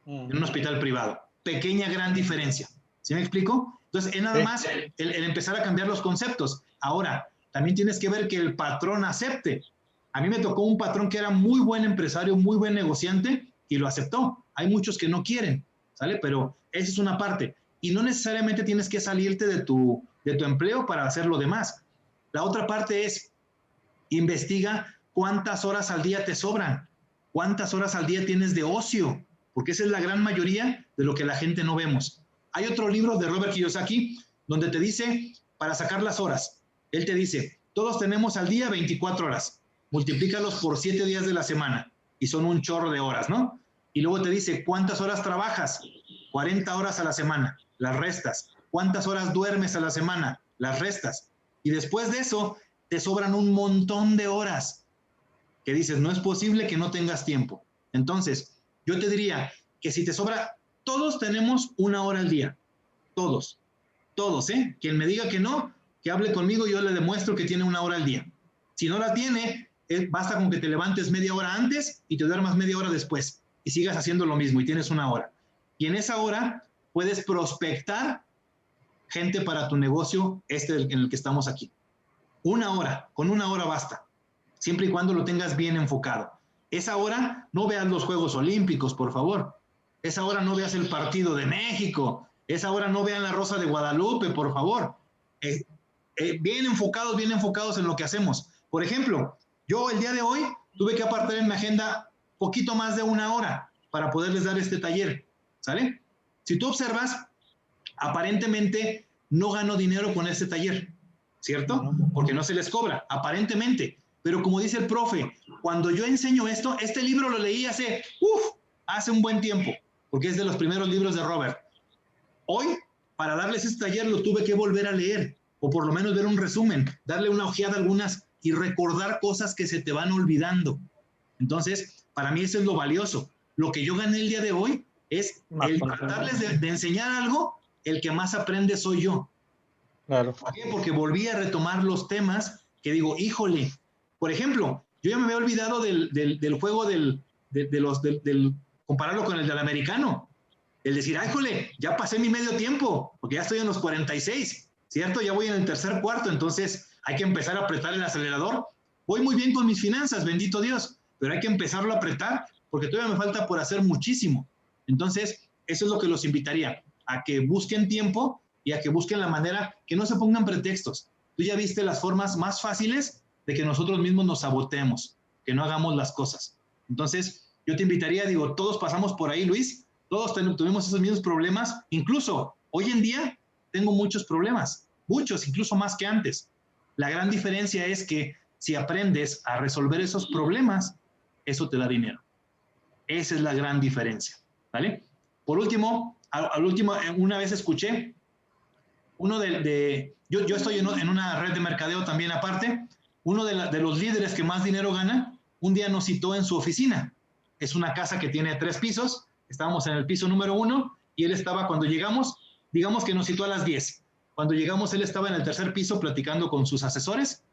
S1: en un hospital privado. Pequeña, gran diferencia. ¿Sí me explico? Entonces, es nada más el empezar a cambiar los conceptos. Ahora, también tienes que ver que el patrón acepte. A mí me tocó un patrón que era muy buen empresario, muy buen negociante, y lo aceptó. Hay muchos que no quieren, ¿sale? Pero esa es una parte. Y no necesariamente tienes que salirte de tu empleo para hacer lo demás. La otra parte es, investiga cuántas horas al día te sobran, cuántas horas al día tienes de ocio, porque esa es la gran mayoría de lo que la gente no vemos. Hay otro libro de Robert Kiyosaki donde te dice, para sacar las horas, él te dice, todos tenemos al día 24 horas, multiplícalos por 7 días de la semana, y son un chorro de horas, ¿no? Y luego te dice, ¿cuántas horas trabajas? 40 horas a la semana, las restas. ¿Cuántas horas duermes a la semana? Las restas. Y después de eso, te sobran un montón de horas que dices, no es posible que no tengas tiempo. Entonces, yo te diría que si te sobra, todos tenemos 1 hora al día. Todos, todos, ¿eh? Quien me diga que no, que hable conmigo, yo le demuestro que tiene 1 hora al día. Si no la tiene, basta con que te levantes media hora antes y te duermas media hora después y sigas haciendo lo mismo y tienes 1 hora. Y en esa hora puedes prospectar gente para tu negocio, en el que estamos aquí. 1 hora, con 1 hora basta, siempre y cuando lo tengas bien enfocado. Esa hora no veas los Juegos Olímpicos, por favor. Esa hora no veas el partido de México. Esa hora no vean la Rosa de Guadalupe, por favor. Bien enfocados en lo que hacemos. Por ejemplo, yo el día de hoy tuve que apartar en mi agenda poquito más de 1 hora para poderles dar este taller, ¿sale? Si tú observas, aparentemente no gano dinero con este taller, ¿cierto? Porque no se les cobra, aparentemente. Pero como dice el profe, cuando yo enseño esto, este libro lo leí hace un buen tiempo, porque es de los primeros libros de Robert. Hoy, para darles este taller, lo tuve que volver a leer, o por lo menos ver un resumen, darle una ojeada a algunas y recordar cosas que se te van olvidando. Entonces, para mí eso es lo valioso. Lo que yo gané el día de hoy es el tratarles de enseñar algo, el que más aprende soy yo.
S5: Claro.
S1: ¿Por qué? Porque volví a retomar los temas que digo, híjole, por ejemplo, yo ya me había olvidado del juego compararlo con el del americano. El decir, híjole, ya pasé mi medio tiempo, porque ya estoy en los 46, ¿cierto? Ya voy en el tercer cuarto, entonces hay que empezar a apretar el acelerador. Voy muy bien con mis finanzas, bendito Dios, pero hay que empezarlo a apretar porque todavía me falta por hacer muchísimo. Entonces, eso es lo que los invitaría, a que busquen tiempo y a que busquen la manera, que no se pongan pretextos. Tú ya viste las formas más fáciles de que nosotros mismos nos saboteemos, que no hagamos las cosas. Entonces, yo te invitaría, digo, todos pasamos por ahí, Luis, todos tuvimos esos mismos problemas, incluso hoy en día tengo muchos problemas, muchos, incluso más que antes. La gran diferencia es que si aprendes a resolver esos problemas, eso te da dinero. Esa es la gran diferencia, ¿vale? Por último, una vez escuché, yo estoy en una red de mercadeo también aparte, uno de los líderes que más dinero gana, un día nos citó en su oficina. Es una casa que tiene 3 pisos, estábamos en el piso número 1 y él estaba, cuando llegamos, digamos que nos citó a las 10. Cuando llegamos, él estaba en el tercer piso platicando con sus asesores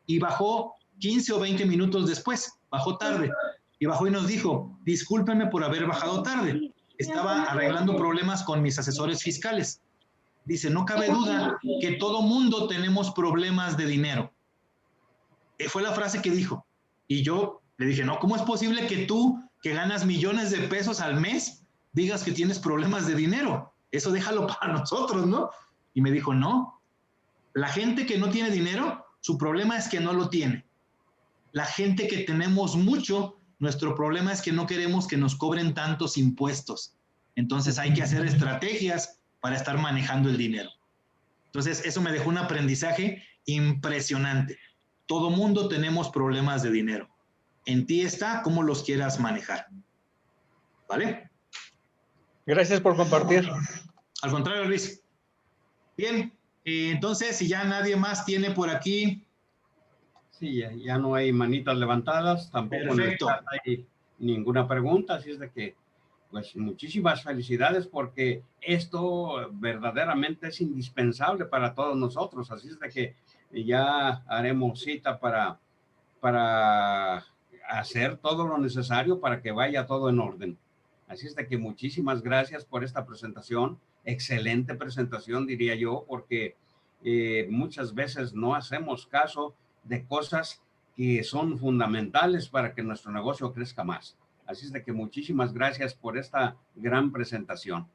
S1: y bajó 15 o 20 minutos después, bajó tarde. Y bajó y nos dijo, discúlpenme por haber bajado tarde. Estaba arreglando problemas con mis asesores fiscales. Dice, no cabe duda que todo mundo tenemos problemas de dinero. Fue la frase que dijo. Y yo le dije, no, ¿cómo es posible que tú, que ganas millones de pesos al mes, digas que tienes problemas de dinero? Eso déjalo para nosotros, ¿no? Y me dijo, no. La gente que no tiene dinero, su problema es que no lo tiene. La gente que tenemos mucho, nuestro problema es que no queremos que nos cobren tantos impuestos. Entonces hay que hacer estrategias para estar manejando el dinero. Entonces eso me dejó un aprendizaje impresionante. Todo mundo tenemos problemas de dinero. En ti está cómo los quieras manejar. ¿Vale?
S5: Gracias por compartir.
S1: Al contrario, Luis. Bien, entonces si ya nadie más tiene por aquí...
S2: Sí, ya no hay manitas levantadas, tampoco
S1: Perfecto.
S2: No hay ninguna pregunta, así es de que, pues, muchísimas felicidades porque esto verdaderamente es indispensable para todos nosotros, así es de que ya haremos cita para hacer todo lo necesario para que vaya todo en orden. Así es de que muchísimas gracias por esta presentación, excelente presentación diría yo, porque muchas veces no hacemos caso de cosas que son fundamentales para que nuestro negocio crezca más. Así es de que muchísimas gracias por esta gran presentación.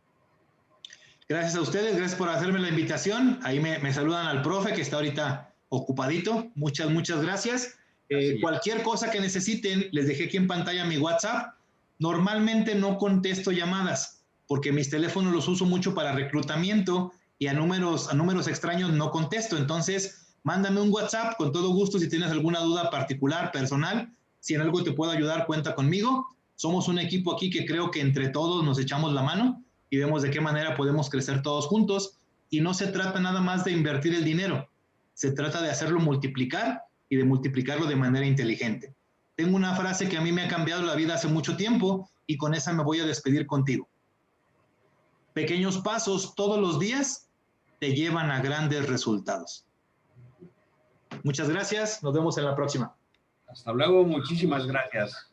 S1: Gracias a ustedes, gracias por hacerme la invitación. Ahí me saludan al profe que está ahorita ocupadito. Muchas gracias. Cualquier cosa que necesiten, les dejé aquí en pantalla mi WhatsApp. Normalmente no contesto llamadas porque mis teléfonos los uso mucho para reclutamiento y a números extraños no contesto. Entonces, mándame un WhatsApp con todo gusto si tienes alguna duda particular, personal. Si en algo te puedo ayudar, cuenta conmigo. Somos un equipo aquí que creo que entre todos nos echamos la mano y vemos de qué manera podemos crecer todos juntos. Y no se trata nada más de invertir el dinero. Se trata de hacerlo multiplicar y de multiplicarlo de manera inteligente. Tengo una frase que a mí me ha cambiado la vida hace mucho tiempo y con esa me voy a despedir contigo. Pequeños pasos todos los días te llevan a grandes resultados. Muchas gracias. Nos vemos en la próxima.
S2: Hasta luego. Muchísimas gracias.